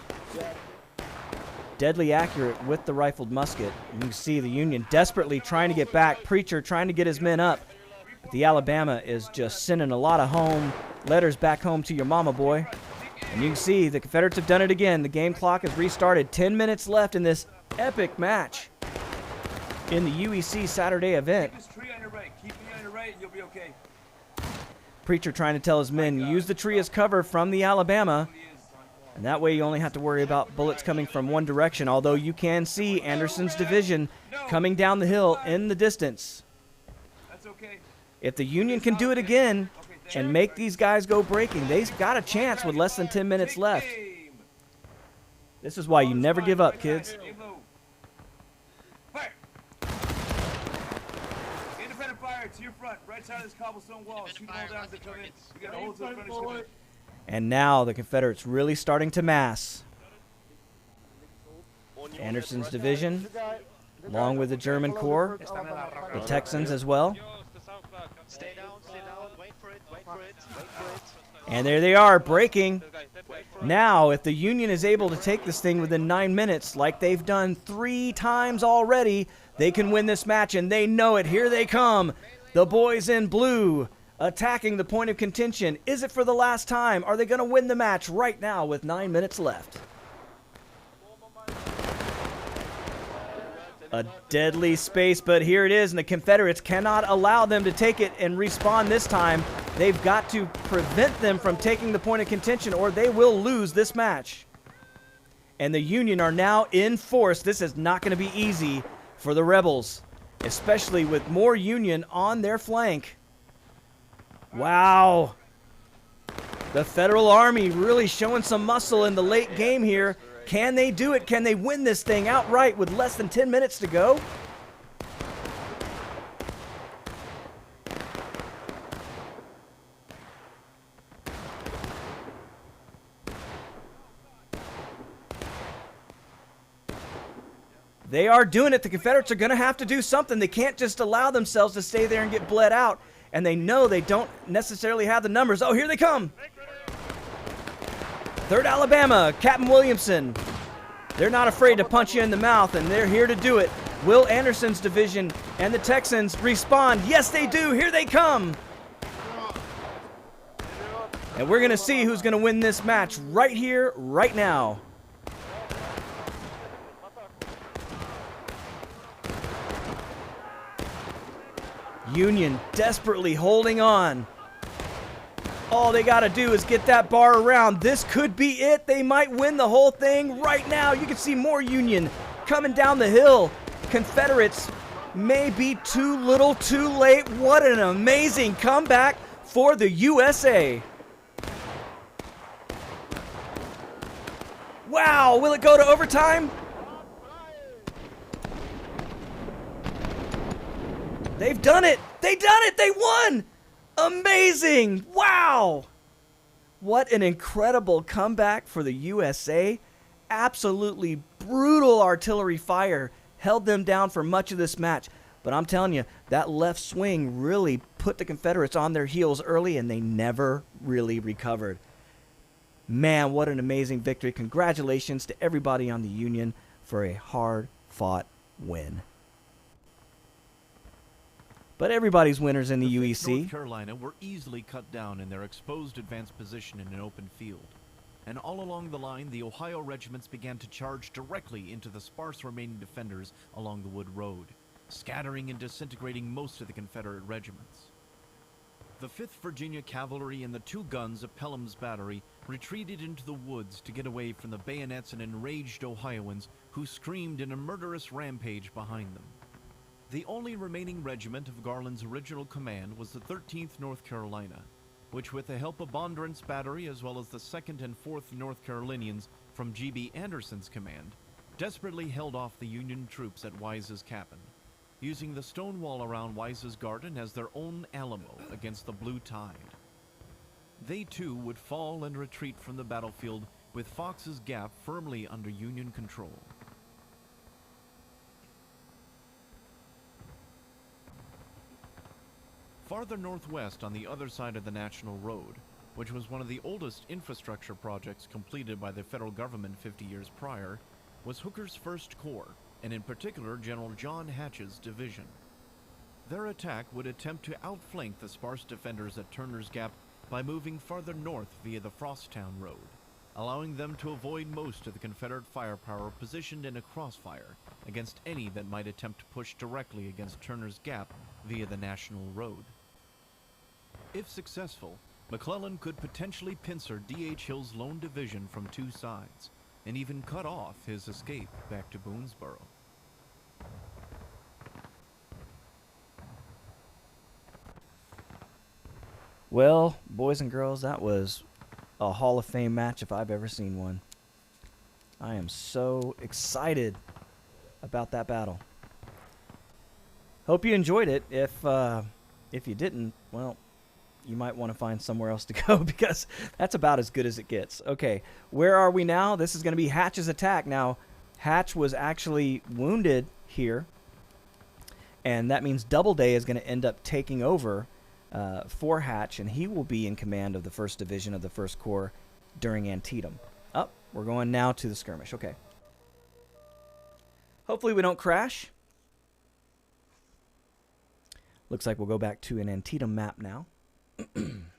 Deadly accurate with the rifled musket. And you can see the Union desperately trying to get back. Preacher trying to get his men up. But the Alabama is just sending a lot of letters back home to your mama, boy. And you can see the Confederates have done it again. The game clock has restarted. 10 minutes left in this epic match in the UEC Saturday event. Keep this tree on your right. Keep me on your right, and you'll be okay. Preacher trying to tell his men, use the tree as cover from the Alabama. And that way you only have to worry about bullets coming from one direction, although you can see Anderson's division coming down the hill in the distance. That's okay. If the Union can do it again and make these guys go breaking, they've got a chance with less than 10 minutes left. This is why you never give up, kids. Fire! Independent fire to your front, right side of this cobblestone wall. Shoot them all down as they come in. We got holes in the front of this. And now the Confederates really starting to mass. Anderson's division, along with the German Corps, the Texans as well. Stay down, wait for it, wait for it, wait for it. And there they are, breaking. Now, if the Union is able to take this thing within 9 minutes, like they've done 3 times already, they can win this match, and they know it. Here they come. The boys in blue attacking the point of contention. Is it for the last time? Are they going to win the match right now with 9 minutes left? A deadly space, but here it is, and the Confederates cannot allow them to take it and respawn this time. They've got to prevent them from taking the point of contention, or they will lose this match. And the Union are now in force. This is not going to be easy for the rebels, especially with more Union on their flank. Wow. The Federal Army really showing some muscle in the late game here. Can they do it? Can they win this thing outright with less than 10 minutes to go? They are doing it. The Confederates are going to have to do something. They can't just allow themselves to stay there and get bled out. And they know they don't necessarily have the numbers. Oh, here they come. 3rd Alabama, Captain Williamson. They're not afraid to punch you in the mouth, and they're here to do it. Will Anderson's division and the Texans respond? Yes, they do. Here they come. And we're going to see who's going to win this match right here, right now. Union desperately holding on. All they got to do is get that bar around. This could be it. They might win the whole thing right now. You can see more Union coming down the hill. Confederates may be too little too late. What an amazing comeback for the USA. Wow, will it go to overtime? They've done it. They done it. They won. Amazing! Wow! What an incredible comeback for the USA. Absolutely brutal artillery fire held them down for much of this match. But I'm telling you, that left swing really put the Confederates on their heels early, and they never really recovered. Man, what an amazing victory. Congratulations to everybody on the Union for a hard-fought win. But everybody's winners in the UEC. North Carolina were easily cut down in their exposed advanced position in an open field. And all along the line, the Ohio regiments began to charge directly into the sparse remaining defenders along the Wood Road, scattering and disintegrating most of the Confederate regiments. The 5th Virginia Cavalry and the 2 guns of Pelham's battery retreated into the woods to get away from the bayonets and enraged Ohioans who screamed in a murderous rampage behind them. The only remaining regiment of Garland's original command was the 13th North Carolina, which with the help of Bondurant's battery as well as the 2nd and 4th North Carolinians from G.B. Anderson's command, desperately held off the Union troops at Wise's Cabin, using the stone wall around Wise's Garden as their own Alamo against the Blue Tide. They too would fall and retreat from the battlefield with Fox's Gap firmly under Union control. Farther northwest on the other side of the National Road, which was one of the oldest infrastructure projects completed by the federal government 50 years prior, was Hooker's 1st Corps, and in particular General John Hatch's division. Their attack would attempt to outflank the sparse defenders at Turner's Gap by moving farther north via the Frosttown Road, allowing them to avoid most of the Confederate firepower positioned in a crossfire against any that might attempt to push directly against Turner's Gap via the National Road. If successful, McClellan could potentially pincer D.H. Hill's lone division from 2 sides, and even cut off his escape back to Boonesboro. Well, boys and girls, that was a Hall of Fame match if I've ever seen one. I am so excited about that battle. Hope you enjoyed it. If you didn't, well, you might want to find somewhere else to go because that's about as good as it gets. Okay, where are we now? This is going to be Hatch's attack. Now, Hatch was actually wounded here, and that means Doubleday is going to end up taking over for Hatch, and he will be in command of the 1st Division of the 1st Corps during Antietam. Oh, we're going now to the skirmish. Okay. Hopefully we don't crash. Looks like we'll go back to an Antietam map now. Again,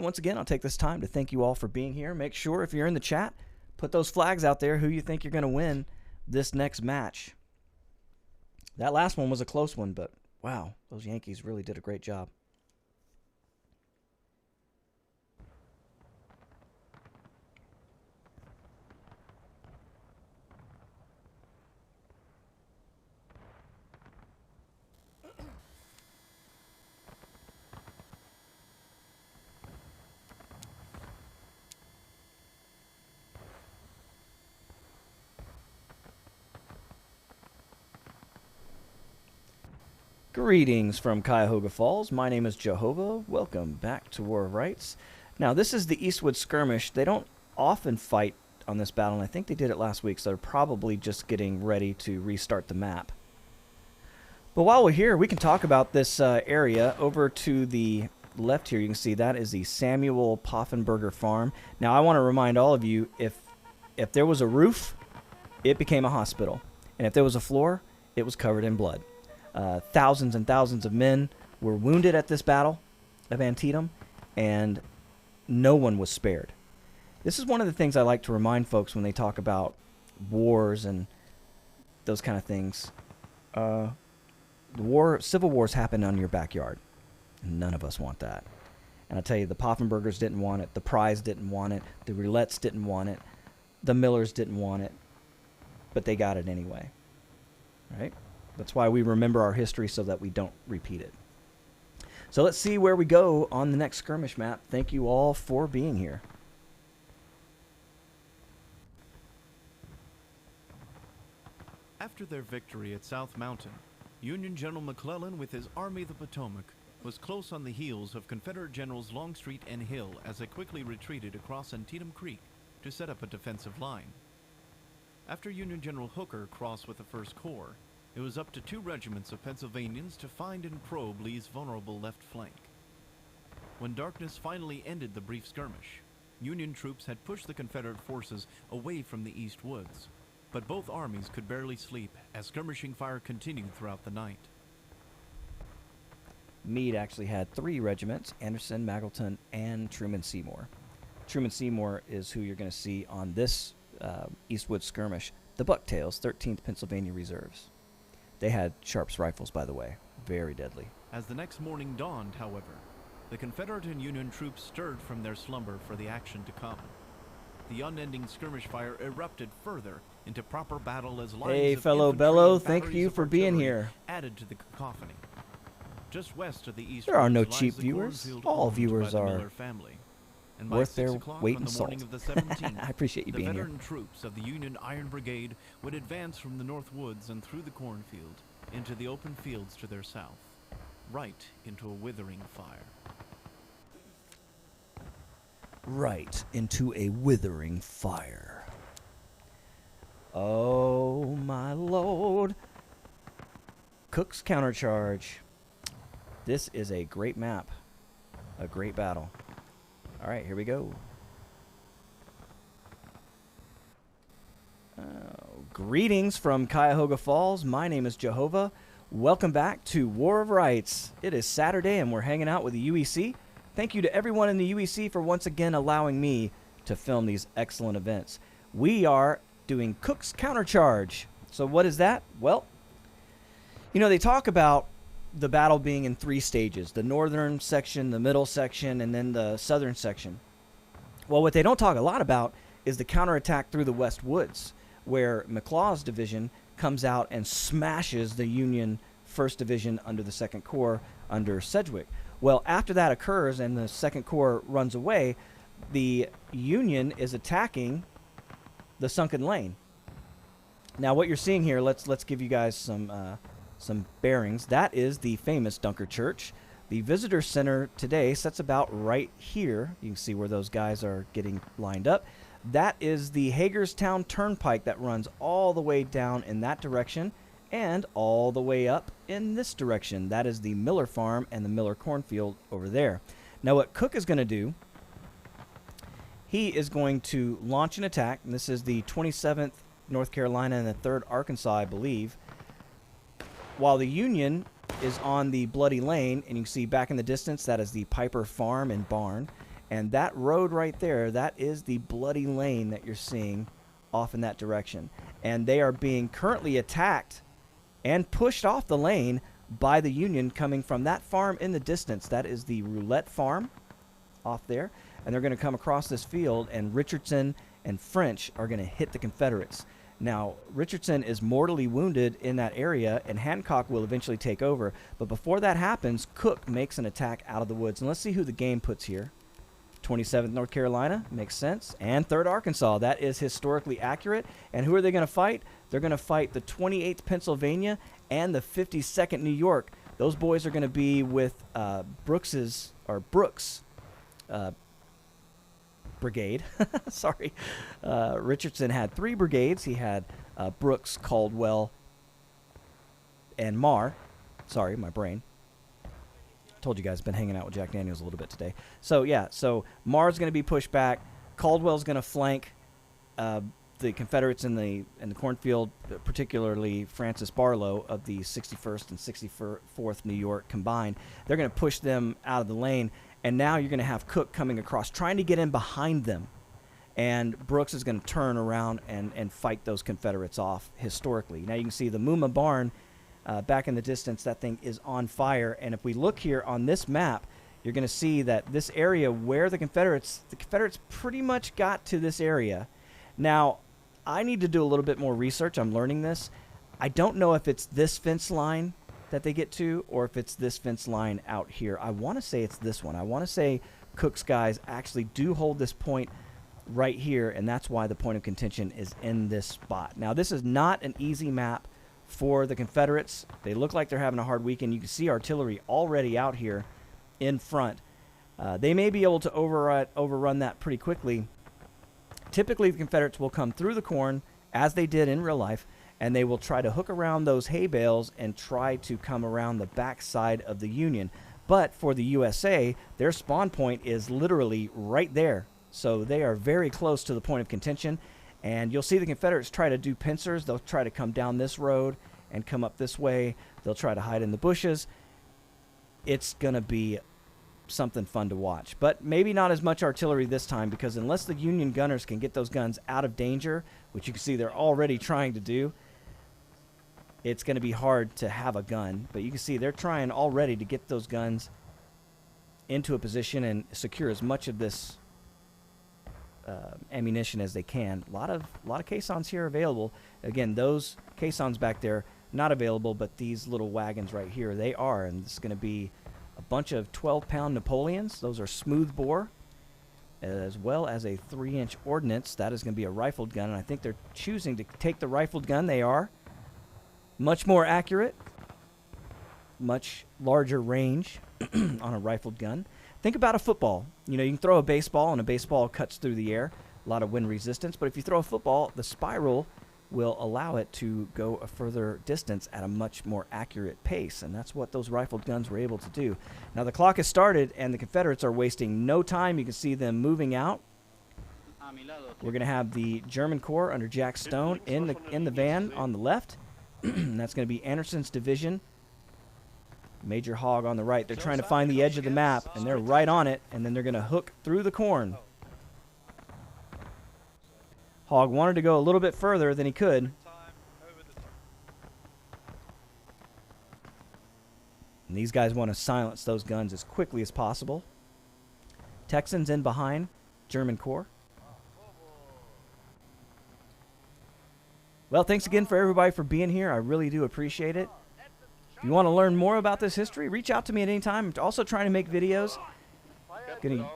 once again, I'll take this time to thank you all for being here. Make sure if you're in the chat, put those flags out there who you think you're going to win this next match. That last one was a close one, but wow, those Yankees really did a great job. Greetings from Cuyahoga Falls. My name is Jehovah. Welcome back to War of Rights. Now, this is the Eastwood Skirmish. They don't often fight on this battle, and I think they did it last week, so they're probably just getting ready to restart the map. But while we're here, we can talk about this area. Over to the left here, you can see that is the Samuel Poffenberger Farm. Now, I want to remind all of you, if there was a roof, it became a hospital. And if there was a floor, it was covered in blood. Thousands and thousands of men were wounded at this battle of Antietam, and no one was spared. This is one of the things I like to remind folks when they talk about wars and those kind of things. Civil wars happen on your backyard, and none of us want that. And I tell you, the Poffenbergers didn't want it, the Pryes didn't want it, the Roulettes didn't want it, the Millers didn't want it, but they got it anyway, right? That's why we remember our history, so that we don't repeat it. So let's see where we go on the next skirmish map. Thank you all for being here. After their victory at South Mountain, Union General McClellan with his Army of the Potomac was close on the heels of Confederate Generals Longstreet and Hill as they quickly retreated across Antietam Creek to set up a defensive line. After Union General Hooker crossed with the 1st Corps, it was up to 2 regiments of Pennsylvanians to find and probe Lee's vulnerable left flank. When darkness finally ended the brief skirmish, Union troops had pushed the Confederate forces away from the East Woods, but both armies could barely sleep as skirmishing fire continued throughout the night. Meade actually had 3 regiments: Anderson, Magleton, and Truman Seymour. Truman Seymour is who you're going to see on this Eastwood skirmish, the Bucktails, 13th Pennsylvania Reserves. They had Sharp's rifles, by the way. Very deadly. As the next morning dawned, however, the Confederate and Union troops stirred from their slumber for the action to come. The unending skirmish fire erupted further into proper battle as lines Hey, of fellow infantry Bello, and thank batteries you of for being artillery here. added to the cacophony. Just west of the East There are no Woods lies cheap the viewers. cornfield All owned viewers by the are Miller family. And by worth 6 their o'clock weight on in the salt. morning of the 17th, I appreciate you the being here. veteran troops of the Union Iron Brigade would advance from the North Woods and through the cornfield into the open fields to their south, right into a withering fire. Right into a withering fire. Oh, my lord. Cook's countercharge. This is a great map. A great battle. All right, here we go. Greetings from Cuyahoga Falls. My name is Jehovah. Welcome back to War of Rights. It is Saturday and we're hanging out with the UEC. Thank you to everyone in the UEC for once again allowing me to film these excellent events. We are doing Cook's Countercharge. So what is that? Well, you know, they talk about the battle being in 3 stages: the northern section, the middle section, and then the southern section. Well, what they don't talk a lot about is the counterattack through the West Woods, where McLaws' division comes out and smashes the Union 1st Division under the 2nd Corps under Sedgwick. Well, after that occurs and the 2nd Corps runs away, the Union is attacking the Sunken Lane. Now, what you're seeing here, let's give you guys some bearings. That is the famous Dunker Church. The visitor center today sits about right here. You can see where those guys are getting lined up. That is the Hagerstown Turnpike that runs all the way down in that direction and all the way up in this direction. That is the Miller Farm and the Miller Cornfield over there. Now, what Cook is going to do, he is going to launch an attack. And this is the 27th North Carolina and the 3rd Arkansas, I believe. While the Union is on the Bloody Lane, and you can see back in the distance, that is the Piper Farm and Barn. And that road right there, that is the Bloody Lane that you're seeing off in that direction. And they are being currently attacked and pushed off the lane by the Union coming from that farm in the distance. That is the Roulette Farm off there. And they're going to come across this field, and Richardson and French are going to hit the Confederates. Now, Richardson is mortally wounded in that area, and Hancock will eventually take over. But before that happens, Cook makes an attack out of the woods. And let's see who the game puts here. 27th North Carolina, makes sense. And 3rd Arkansas, that is historically accurate. And who are they going to fight? They're going to fight the 28th Pennsylvania and the 52nd New York. Those boys are going to be with Brooks' brigade. Sorry. Richardson had 3 brigades. He had Brooks, Caldwell, and Marr. Sorry, my brain. Told you guys, been hanging out with Jack Daniels a little bit today. So, yeah, so Marr's going to be pushed back. Caldwell's going to flank the Confederates in the cornfield, particularly Francis Barlow of the 61st and 64th New York combined. They're going to push them out of the lane. And now you're going to have Cook coming across, trying to get in behind them. And Brooks is going to turn around and fight those Confederates off historically. Now you can see the Muma Barn back in the distance. That thing is on fire. And if we look here on this map, you're going to see that this area where the Confederates pretty much got to this area. Now, I need to do a little bit more research. I'm learning this. I don't know if it's this fence line that they get to, or if it's this fence line out here. I want to say it's this one. I want to say Cook's guys actually do hold this point right here, and that's why the point of contention is in this spot. Now, this is not an easy map for the Confederates. They look like they're having a hard weekend. You can see artillery already out here in front. They may be able to overrun that pretty quickly. Typically, the Confederates will come through the corn, as they did in real life, and they will try to hook around those hay bales and try to come around the backside of the Union. But for the USA, their spawn point is literally right there. So they are very close to the point of contention. And you'll see the Confederates try to do pincers. They'll try to come down this road and come up this way. They'll try to hide in the bushes. It's going to be something fun to watch. But maybe not as much artillery this time, because unless the Union gunners can get those guns out of danger, which you can see they're already trying to do, it's going to be hard to have a gun. But you can see they're trying already to get those guns into a position and secure as much of this ammunition as they can. A lot of caissons here available. Again, those caissons back there not available, but these little wagons right here, they are. And this is going to be a bunch of 12-pound Napoleons. Those are smooth bore, as well as a 3-inch ordnance. That is going to be a rifled gun, and I think they're choosing to take the rifled gun. They are. Much more accurate, much larger range on a rifled gun. Think about a football. You know, you can throw a baseball, and a baseball cuts through the air, a lot of wind resistance. But if you throw a football, the spiral will allow it to go a further distance at a much more accurate pace, and that's what those rifled guns were able to do. Now the clock has started, and the Confederates are wasting no time. You can see them moving out. We're going to have the German Corps under Jack Stone in the van on the left. That's going to be Anderson's division. Major Hogg on the right. They're trying to find the edge of the map, and they're right on it, and then they're going to hook through the corn. Hogg wanted to go a little bit further than he could. And these guys want to silence those guns as quickly as possible. Texans in behind German Corps. Well, thanks again for everybody for being here. I really do appreciate it. If you want to learn more about this history, reach out to me at any time. I'm also trying to make videos. Going to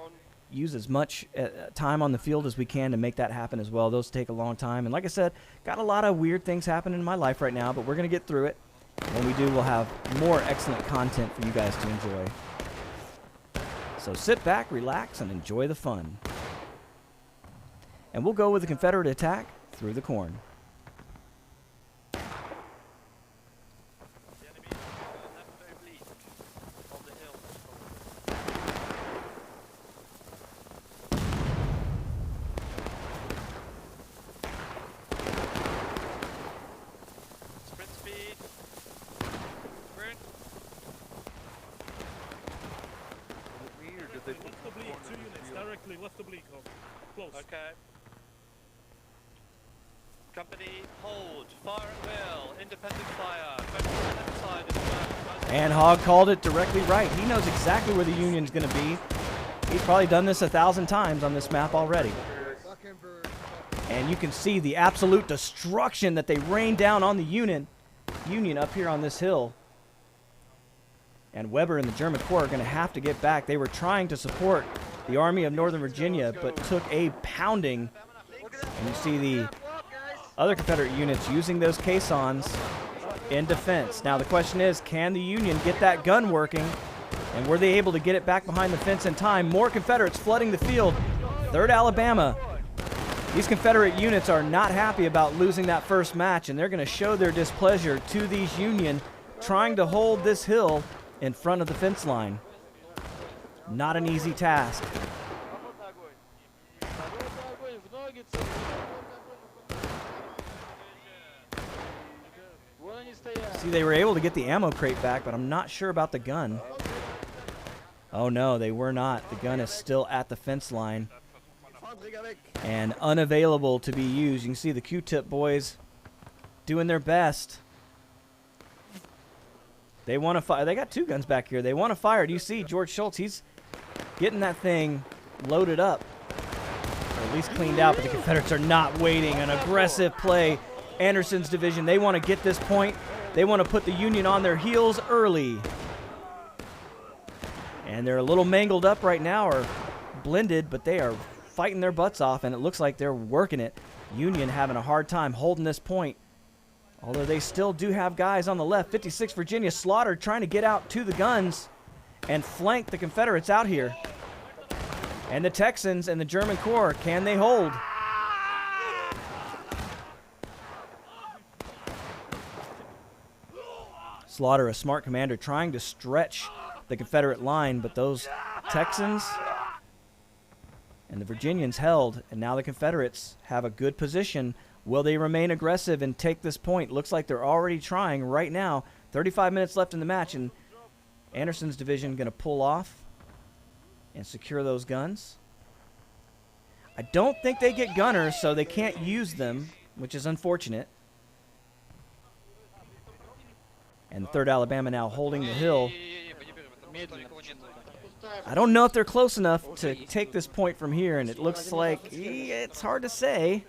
use as much time on the field as we can to make that happen as well. Those take a long time. And like I said, got a lot of weird things happening in my life right now, but we're going to get through it. When we do, we'll have more excellent content for you guys to enjoy. So sit back, relax, and enjoy the fun. And we'll go with the Confederate attack through the corn. Left oblique, close. Okay. Company, hold. Fire at will. Independent fire. Focus on the side as well. And Hogg called it directly right. He knows exactly where the Union's going to be. He's probably done this 1,000 times on this map already. And you can see the absolute destruction that they rained down on the Union up here on this hill. And Weber and the German Corps are going to have to get back. They were trying to support the Army of Northern Virginia, but took a pounding. And you see the other Confederate units using those caissons in defense. Now the question is, can the Union get that gun working? And were they able to get it back behind the fence in time? More Confederates flooding the field. 3rd Alabama. These Confederate units are not happy about losing that first match, and they're going to show their displeasure to these Union trying to hold this hill in front of the fence line. Not an easy task. See, they were able to get the ammo crate back, but I'm not sure about the gun. Oh no, they were not. The gun is still at the fence line and unavailable to be used. You can see the Q-tip boys doing their best. They want to fire. They got 2 guns back here. They want to fire. Do you see George Schultz? He's getting that thing loaded up, or at least cleaned out, but the Confederates are not waiting. An aggressive play. Anderson's division, they want to get this point. They want to put the Union on their heels early. And they're a little mangled up right now, or blended, but they are fighting their butts off, and it looks like they're working it. Union having a hard time holding this point, although they still do have guys on the left. 56 Virginia Slaughter trying to get out to the guns and flank the Confederates out here. And the Texans and the German Corps, can they hold? Slaughter, a smart commander, trying to stretch the Confederate line, but those Texans and the Virginians held, and now the Confederates have a good position. Will they remain aggressive and take this point? Looks like they're already trying right now. 35 minutes left in the match, and Anderson's division going to pull off and secure those guns. I don't think they get gunners, so they can't use them, which is unfortunate. And 3rd Alabama now holding the hill. I don't know if they're close enough to take this point from here, and it looks like it's hard to say.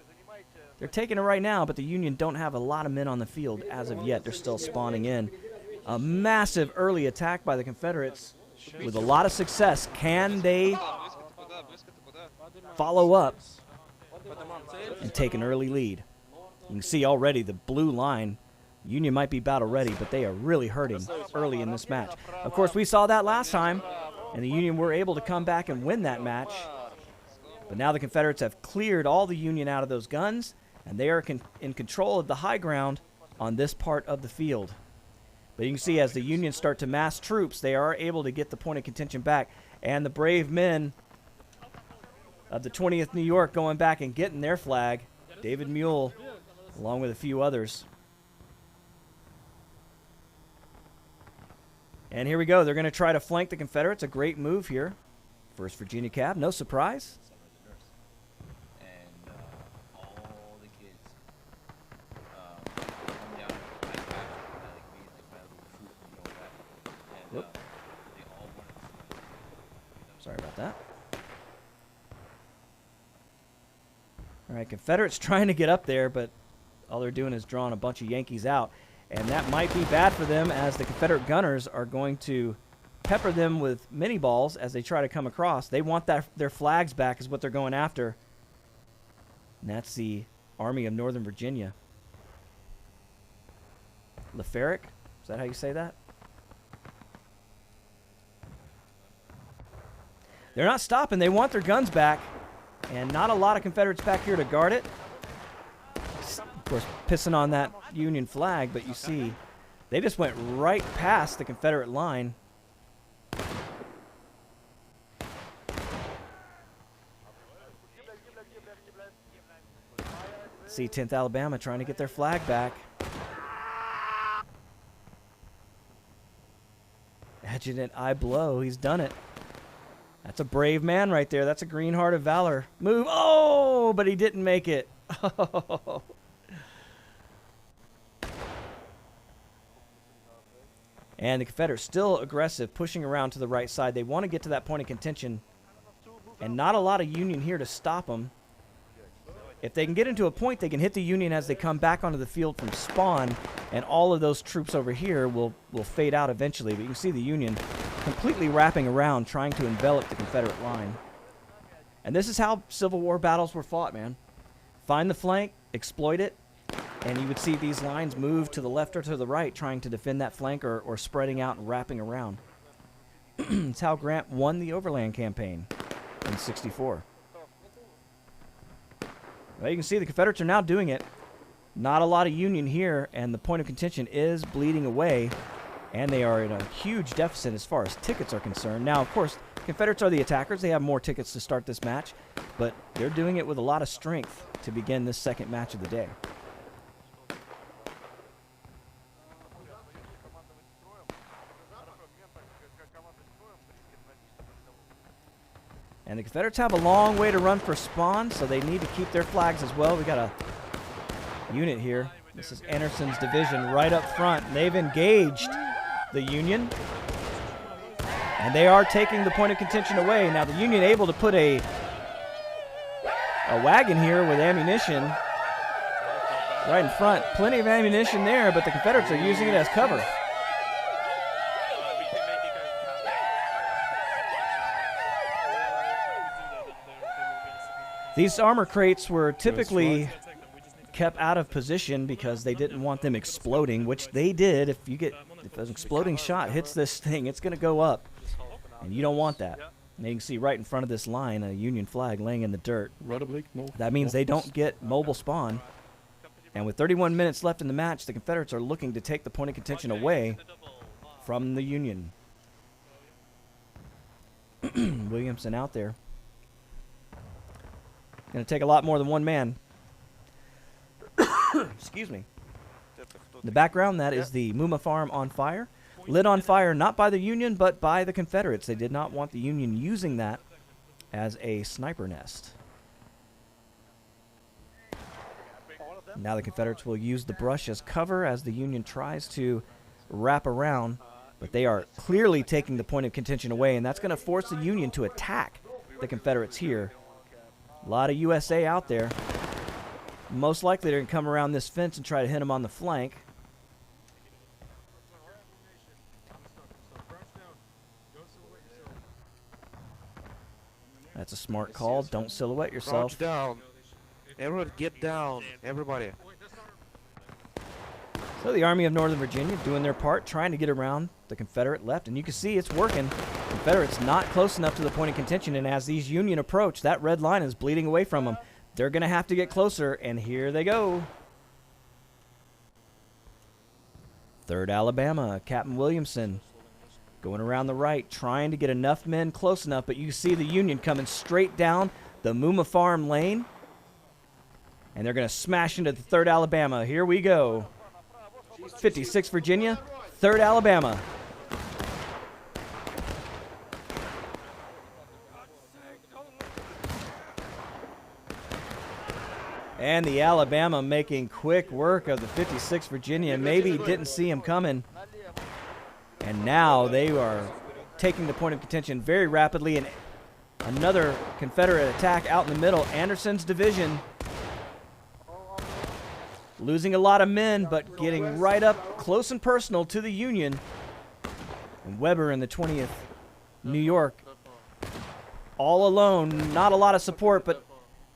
They're taking it right now, but the Union don't have a lot of men on the field as of yet. They're still spawning in. A massive early attack by the Confederates with a lot of success. Can they follow up and take an early lead? You can see already the blue line. Union might be battle ready, but they are really hurting early in this match. Of course, we saw that last time, and the Union were able to come back and win that match. But now the Confederates have cleared all the Union out of those guns, and they are in control of the high ground on this part of the field. But you can see as the Union start to mass troops, they are able to get the point of contention back. And the brave men of the 20th New York going back and getting their flag. David Mule, along with a few others. And here we go. They're going to try to flank the Confederates. A great move here. 1st Virginia Cav, no surprise. And all the kids come down like that, like me, like my little troop, you know that. And Whoop. they all wanted to. Sorry about that. All right, Confederates trying to get up there, but all they're doing is drawing a bunch of Yankees out. And that might be bad for them, as the Confederate gunners are going to pepper them with mini balls as they try to come across. They want their flags back is what they're going after. And that's the Army of Northern Virginia. LeFerrick? Is that how you say that? They're not stopping. They want their guns back. And not a lot of Confederates back here to guard it. Of course, pissing on that Union flag, but you see, they just went right past the Confederate line. See 10th Alabama trying to get their flag back. Adjutant I blow. He's done it. That's a brave man right there. That's a green heart of valor. Move. Oh, but he didn't make it. Oh. And the Confederates still aggressive, pushing around to the right side. They want to get to that point of contention, and not a lot of Union here to stop them. If they can get into a point, they can hit the Union as they come back onto the field from spawn, and all of those troops over here will fade out eventually. But you can see the Union completely wrapping around, trying to envelop the Confederate line. And this is how Civil War battles were fought, man. Find the flank, exploit it, and you would see these lines move to the left or to the right, trying to defend that flank or spreading out and wrapping around. It's how Grant won the Overland Campaign in '64. Well, you can see the Confederates are now doing it. Not a lot of Union here, and the point of contention is bleeding away, and they are in a huge deficit as far as tickets are concerned. Now, of course, Confederates are the attackers. They have more tickets to start this match, but they're doing it with a lot of strength to begin this second match of the day. And the Confederates have a long way to run for spawn, so they need to keep their flags as well. We got a unit here. This is Anderson's division right up front. They've engaged the Union, and they are taking the point of contention away. Now the Union able to put a wagon here with ammunition right in front. Plenty of ammunition there, but the Confederates are using it as cover. These armor crates were typically kept out of position because they didn't want them exploding, which they did. If an exploding shot hits this thing, it's going to go up, and you don't want that. And you can see right in front of this line a Union flag laying in the dirt. That means they don't get mobile spawn. And with 31 minutes left in the match, the Confederates are looking to take the point of contention away from the Union. Williamson out there. Going to take a lot more than one man. Excuse me. In the background, that is the Muma farm on fire. Lit on fire not by the Union, but by the Confederates. They did not want the Union using that as a sniper nest. Now the Confederates will use the brush as cover as the Union tries to wrap around, but they are clearly taking the point of contention away, and that's going to force the Union to attack the Confederates here. A lot of USA out there. Most likely they're going to come around this fence and try to hit them on the flank. That's a smart call. Don't silhouette yourself. Crouch down. Everyone get down. Everybody. So the Army of Northern Virginia doing their part, trying to get around the Confederate left, and you can see it's working. Confederates not close enough to the point of contention, and as these Union approach, that red line is bleeding away from them. They're going to have to get closer, and here they go. 3rd Alabama, Captain Williamson going around the right, trying to get enough men close enough, but you see the Union coming straight down the Muma Farm lane, and they're going to smash into the 3rd Alabama. Here we go. 56 Virginia, 3rd Alabama. And the Alabama making quick work of the 56 Virginia. Maybe didn't see him coming. And now they are taking the point of contention very rapidly. And another Confederate attack out in the middle. Anderson's division losing a lot of men, but getting right up close and personal to the Union. And Weber in the 20th New York all alone. Not a lot of support, but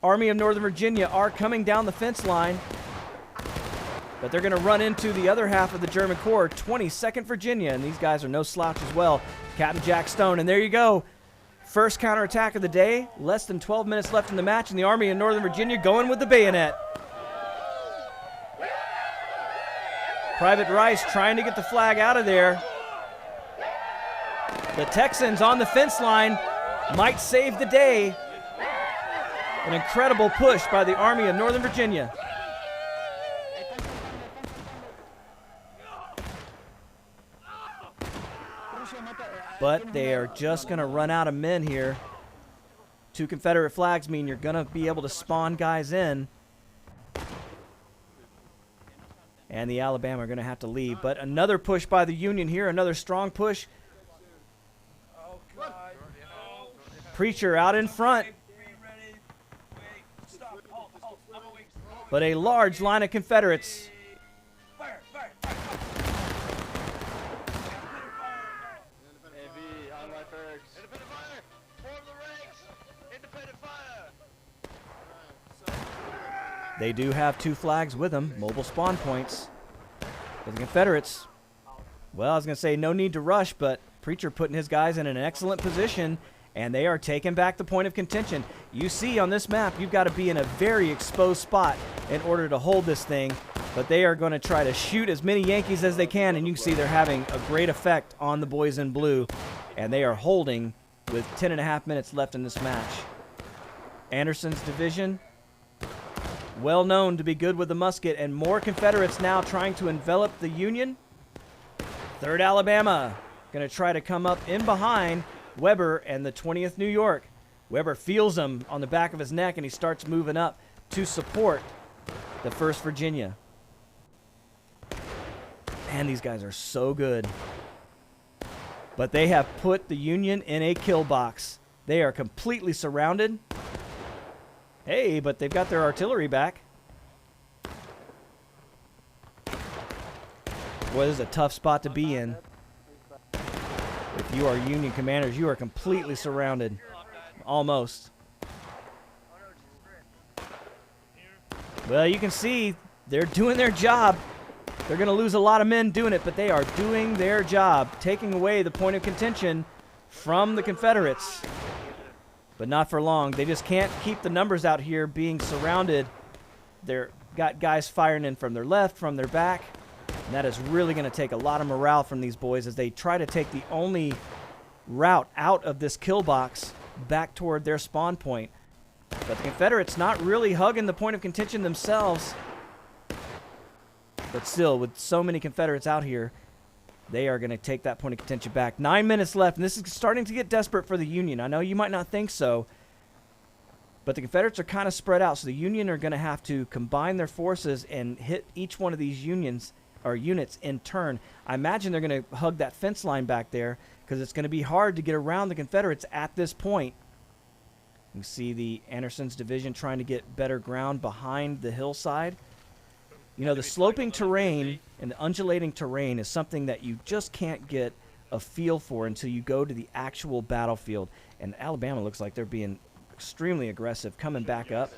Army of Northern Virginia are coming down the fence line, but they're going to run into the other half of the German Corps, 22nd Virginia, and these guys are no slouch as well. Captain Jack Stone, and there you go. First counterattack of the day, less than 12 minutes left in the match, and the Army of Northern Virginia going with the bayonet. Private Rice trying to get the flag out of there. The Texans on the fence line might save the day. An incredible push by the Army of Northern Virginia. But they are just going to run out of men here. 2 Confederate flags mean you're going to be able to spawn guys in. and the Alabama are going to have to leave. But another push by the Union here, another strong push. Oh, God. Oh. Preacher out in front. Be ready. Wait. Stop. Halt. Halt. I'm awake. But a large line of Confederates. Fire. Fire. Fire. AV, on my first. Independent fire! Form the ranks! Independent fire! They do have 2 flags with them, mobile spawn points. For the Confederates, well, I was going to say no need to rush, but Preacher putting his guys in an excellent position, and they are taking back the point of contention. You see on this map, you've got to be in a very exposed spot in order to hold this thing, but they are going to try to shoot as many Yankees as they can, and you can see they're having a great effect on the boys in blue, and they are holding with 10.5 minutes left in this match. Anderson's division, well known to be good with the musket, and more Confederates now trying to envelop the Union. 3rd Alabama going to try to come up in behind Weber and the 20th New York. Weber feels him on the back of his neck, and he starts moving up to support the 1st Virginia. Man, these guys are so good. But they have put the Union in a kill box. They are completely surrounded. Hey, but they've got their artillery back. Boy, this is a tough spot to be in. If you are Union commanders, you are completely surrounded. Almost. Well, you can see they're doing their job. They're going to lose a lot of men doing it, but they are doing their job, taking away the point of contention from the Confederates. But not for long. They just can't keep the numbers out here being surrounded. They're got guys firing in from their left, from their back. And that is really going to take a lot of morale from these boys as they try to take the only route out of this kill box back toward their spawn point. But the Confederates not really hugging the point of contention themselves. But still, with so many Confederates out here, they are going to take that point of contention back. 9 minutes left, and this is starting to get desperate for the Union. I know you might not think so, but the Confederates are kind of spread out, so the Union are going to have to combine their forces and hit each one of these units in turn. I imagine they're going to hug that fence line back there because it's going to be hard to get around the Confederates at this point. You see the Anderson's division trying to get better ground behind the hillside. You know, the sloping terrain and the undulating terrain is something that you just can't get a feel for until you go to the actual battlefield. And Alabama looks like they're being extremely aggressive, coming back up.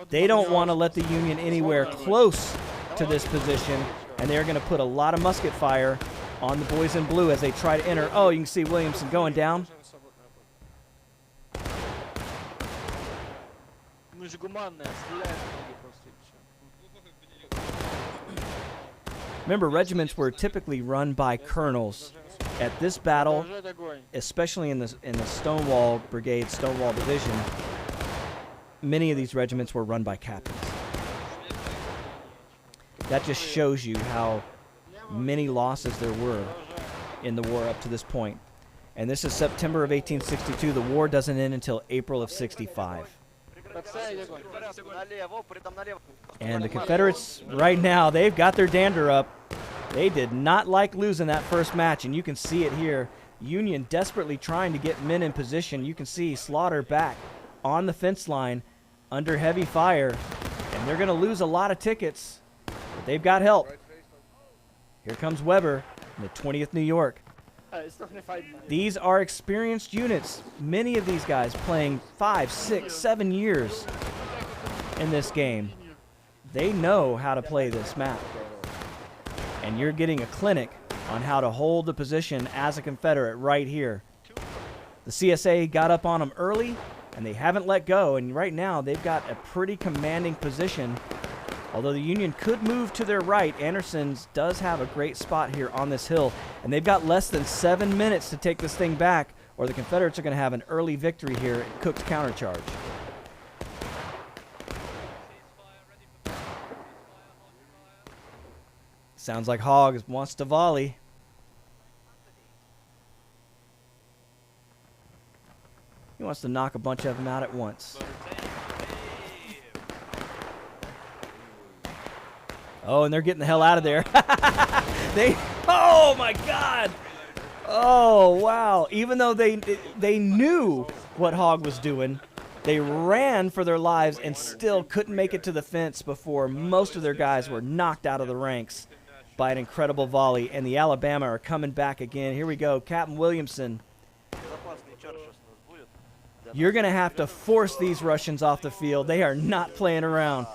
They don't want to let the Union anywhere close to this position, and they're going to put a lot of musket fire on the boys in blue as they try to enter. Oh, you can see Williamson going down. Remember, regiments were typically run by colonels. At this battle, especially in the Stonewall Brigade, Stonewall Division, many of these regiments were run by captains. That just shows you how many losses there were in the war up to this point. And this is September of 1862. The war doesn't end until April of 65. And the Confederates, right now, they've got their dander up. They did not like losing that first match, and you can see it here. Union desperately trying to get men in position. You can see Slaughter back on the fence line under heavy fire, and they're going to lose a lot of tickets, but they've got help. Here comes Weber in the 20th New York. These are experienced units. Many of these guys playing 5, 6, 7 years in this game. They know how to play this map. And you're getting a clinic on how to hold the position as a Confederate right here. The CSA got up on them early, and they haven't let go. And right now, they've got a pretty commanding position. Although the Union could move to their right, Anderson's does have a great spot here on this hill. And they've got less than 7 minutes to take this thing back, or the Confederates are going to have an early victory here at Cook's countercharge. Sounds like Hogg wants to volley. He wants to knock a bunch of them out at once. Oh, and they're getting the hell out of there. Oh my God. Oh, wow. Even though they knew what Hog was doing, they ran for their lives and still couldn't make it to the fence before most of their guys were knocked out of the ranks by an incredible volley. And the Alabama are coming back again. Here we go. Captain Williamson. You're going to have to force these Russians off the field. They are not playing around.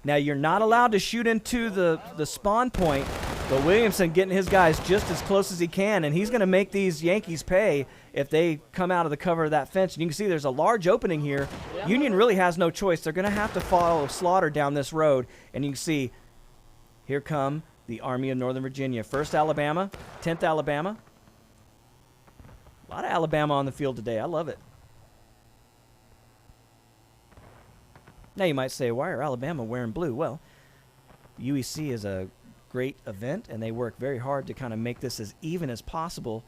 Now, you're not allowed to shoot into the spawn point, but Williamson getting his guys just as close as he can, and he's going to make these Yankees pay if they come out of the cover of that fence. And you can see there's a large opening here. Union really has no choice. They're going to have to follow Slaughter down this road, and you can see here come the Army of Northern Virginia. 1st Alabama, 10th Alabama. A lot of Alabama on the field today. I love it. Now you might say, why are Alabama wearing blue? Well, UEC is a great event, and they work very hard to kind of make this as even as possible.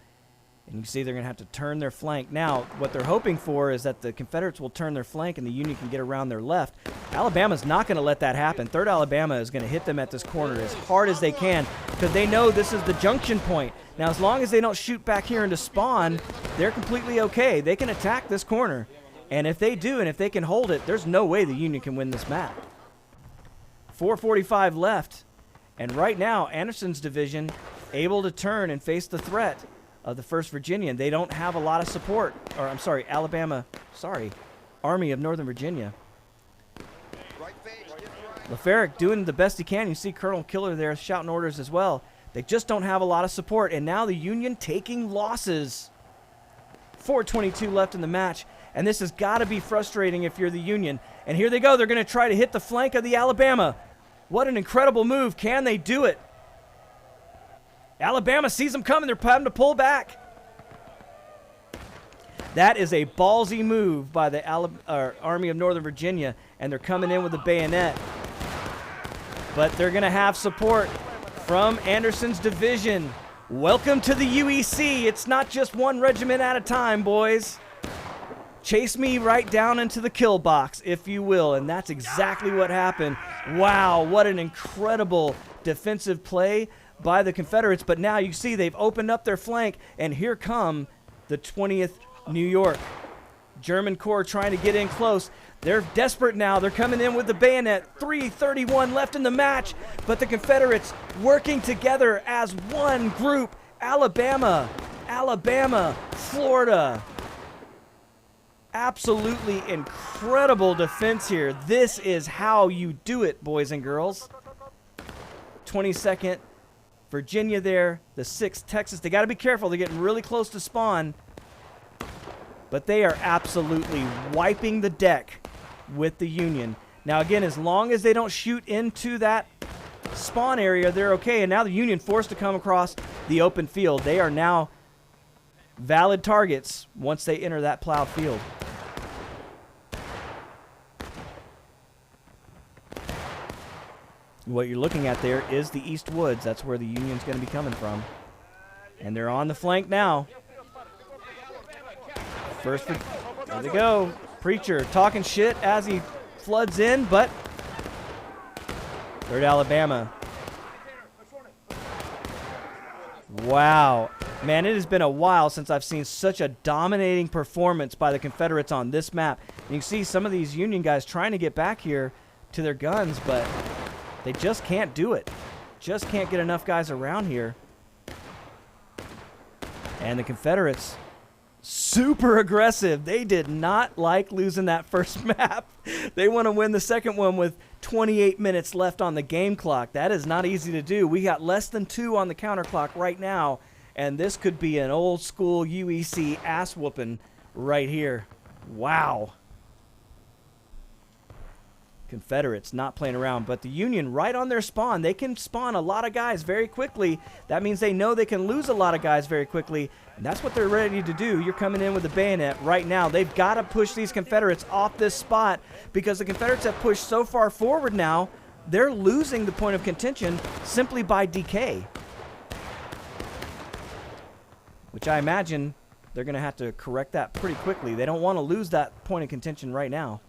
And you can see they're going to have to turn their flank. Now, what they're hoping for is that the Confederates will turn their flank and the Union can get around their left. Alabama's not going to let that happen. 3rd Alabama is going to hit them at this corner as hard as they can because they know this is the junction point. Now, as long as they don't shoot back here into spawn, they're completely okay. They can attack this corner. And if they do, and if they can hold it, there's no way the Union can win this map. 4:45 left. And right now, Anderson's division able to turn and face the threat of the 1st Virginia. They don't have a lot of support. Or, I'm sorry, Army of Northern Virginia. LaFerrick doing the best he can. You see Colonel Killer there shouting orders as well. They just don't have a lot of support. And now the Union taking losses. 4:22 left in the match. And this has got to be frustrating if you're the Union. And here they go. They're going to try to hit the flank of the Alabama. What an incredible move. Can they do it? Alabama sees them coming. They're having to pull back. That is a ballsy move by the Army of Northern Virginia. And they're coming in with a bayonet. But they're going to have support from Anderson's division. Welcome to the UEC. It's not just one regiment at a time, boys. Chase me right down into the kill box, if you will, and that's exactly what happened. Wow, what an incredible defensive play by the Confederates, but now you see they've opened up their flank, and here come the 20th New York. German Corps trying to get in close. They're desperate now. They're coming in with the bayonet. 3:31 left in the match, but the Confederates working together as one group. Alabama, Florida. Absolutely incredible defense here. This is how you do it, boys and girls. 22nd Virginia there, the 6th Texas. They got to be careful. They're getting really close to spawn. But they are absolutely wiping the deck with the Union. Now, again, as long as they don't shoot into that spawn area, they're okay. And now the Union forced to come across the open field. They are now valid targets once they enter that plowed field. What you're looking at there is the East Woods. That's where the Union's going to be coming from. And they're on the flank now. There they go. Preacher talking shit as he floods in, but 3rd Alabama. Wow. Man, it has been a while since I've seen such a dominating performance by the Confederates on this map. And you can see some of these Union guys trying to get back here to their guns, but they just can't do it. Just can't get enough guys around here. And the Confederates, super aggressive. They did not like losing that first map. They want to win the second one with 28 minutes left on the game clock. That is not easy to do. We got less than 2 on the counter clock right now, and this could be an old school UEC ass whooping right here. Wow. Confederates not playing around, but the Union right on their spawn. They can spawn a lot of guys very quickly. That means they know they can lose a lot of guys very quickly, and that's what they're ready to do. You're coming in with a bayonet right now. They've got to push these Confederates off this spot because the Confederates have pushed so far forward now, they're losing the point of contention simply by decay, which I imagine they're going to have to correct that pretty quickly. They don't want to lose that point of contention right now.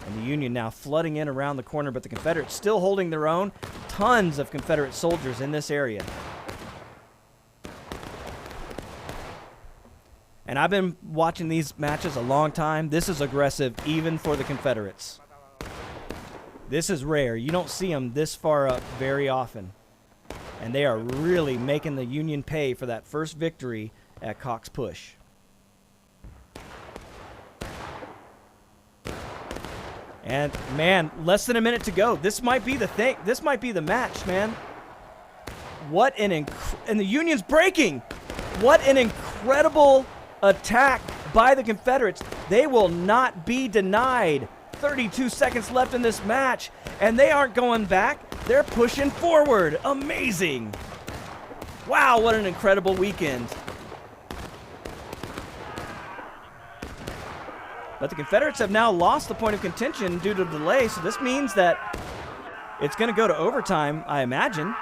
And the Union now flooding in around the corner, but the Confederates still holding their own. Tons of Confederate soldiers in this area. And I've been watching these matches a long time. This is aggressive even for the Confederates. This is rare. You don't see them this far up very often. And they are really making the Union pay for that first victory at Cox Push. And, man, less than a minute to go. This might be the thing. This might be the match, man. What an and the Union's breaking. What an incredible attack by the Confederates. They will not be denied. 32 seconds left in this match, and they aren't going back. They're pushing forward. Amazing. Wow, what an incredible weekend. But the Confederates have now lost the point of contention due to the delay, so this means that it's going to go to overtime, I imagine.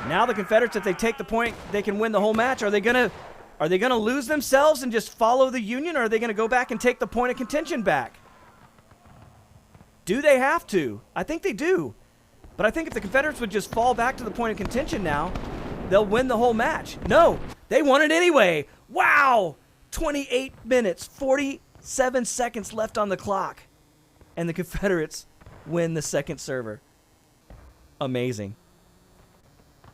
Now the Confederates, if they take the point, they can win the whole match. Are they going to lose themselves and just follow the Union, or are they going to go back and take the point of contention back? Do they have to? I think they do. But I think if the Confederates would just fall back to the point of contention now, they'll win the whole match. No, they won it anyway. Wow! 28 minutes, 47 seconds left on the clock. And the Confederates win the second server. Amazing.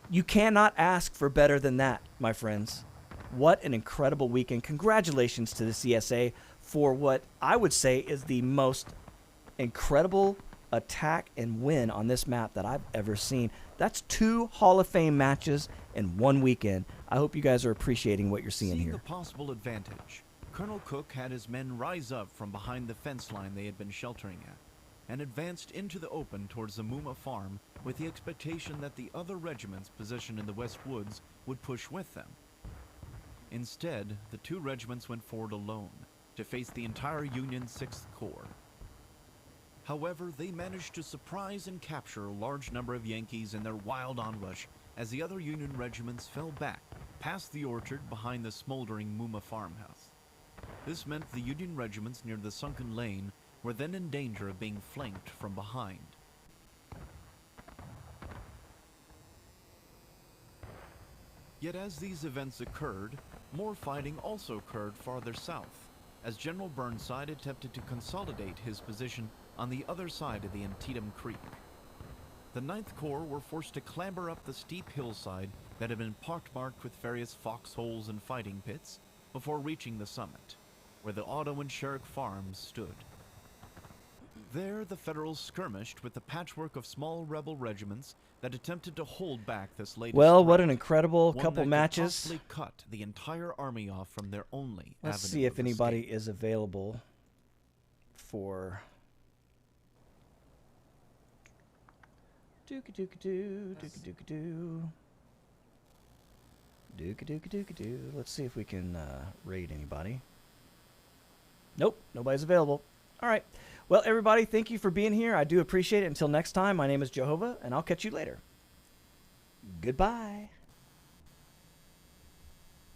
You cannot ask for better than that, my friends. What an incredible weekend. Congratulations to the CSA for what I would say is the most incredible attack and win on this map that I've ever seen. That's 2 Hall of Fame matches in one weekend. I hope you guys are appreciating what you're seeing here. The possible advantage, Colonel Cook had his men rise up from behind the fence line they had been sheltering at, and advanced into the open towards the Muma farm with the expectation that the other regiments positioned in the West Woods would push with them. Instead, the 2 regiments went forward alone to face the entire Union 6th Corps. However, they managed to surprise and capture a large number of Yankees in their wild onrush as the other Union regiments fell back past the orchard behind the smoldering Muma farmhouse. This meant the Union regiments near the sunken lane were then in danger of being flanked from behind. Yet as these events occurred, more fighting also occurred farther south, as General Burnside attempted to consolidate his position on the other side of the Antietam Creek. The 9th Corps were forced to clamber up the steep hillside that had been pockmarked with various foxholes and fighting pits before reaching the summit, where the Otto and Sherrick farms stood. There, the Federals skirmished with the patchwork of small rebel regiments that attempted to hold back this latest Well, what threat, an incredible one couple that could matches. possibly cut the entire army off from their only Let's avenue see if of anybody escape. is available for Dooka-dooka-doo, dooka-dooka-doo. Dooka-dooka-dooka-doo. Let's see if we can raid anybody. Nope, nobody's available. All right. Well, everybody, thank you for being here. I do appreciate it. Until next time, my name is Jehovah, and I'll catch you later. Goodbye.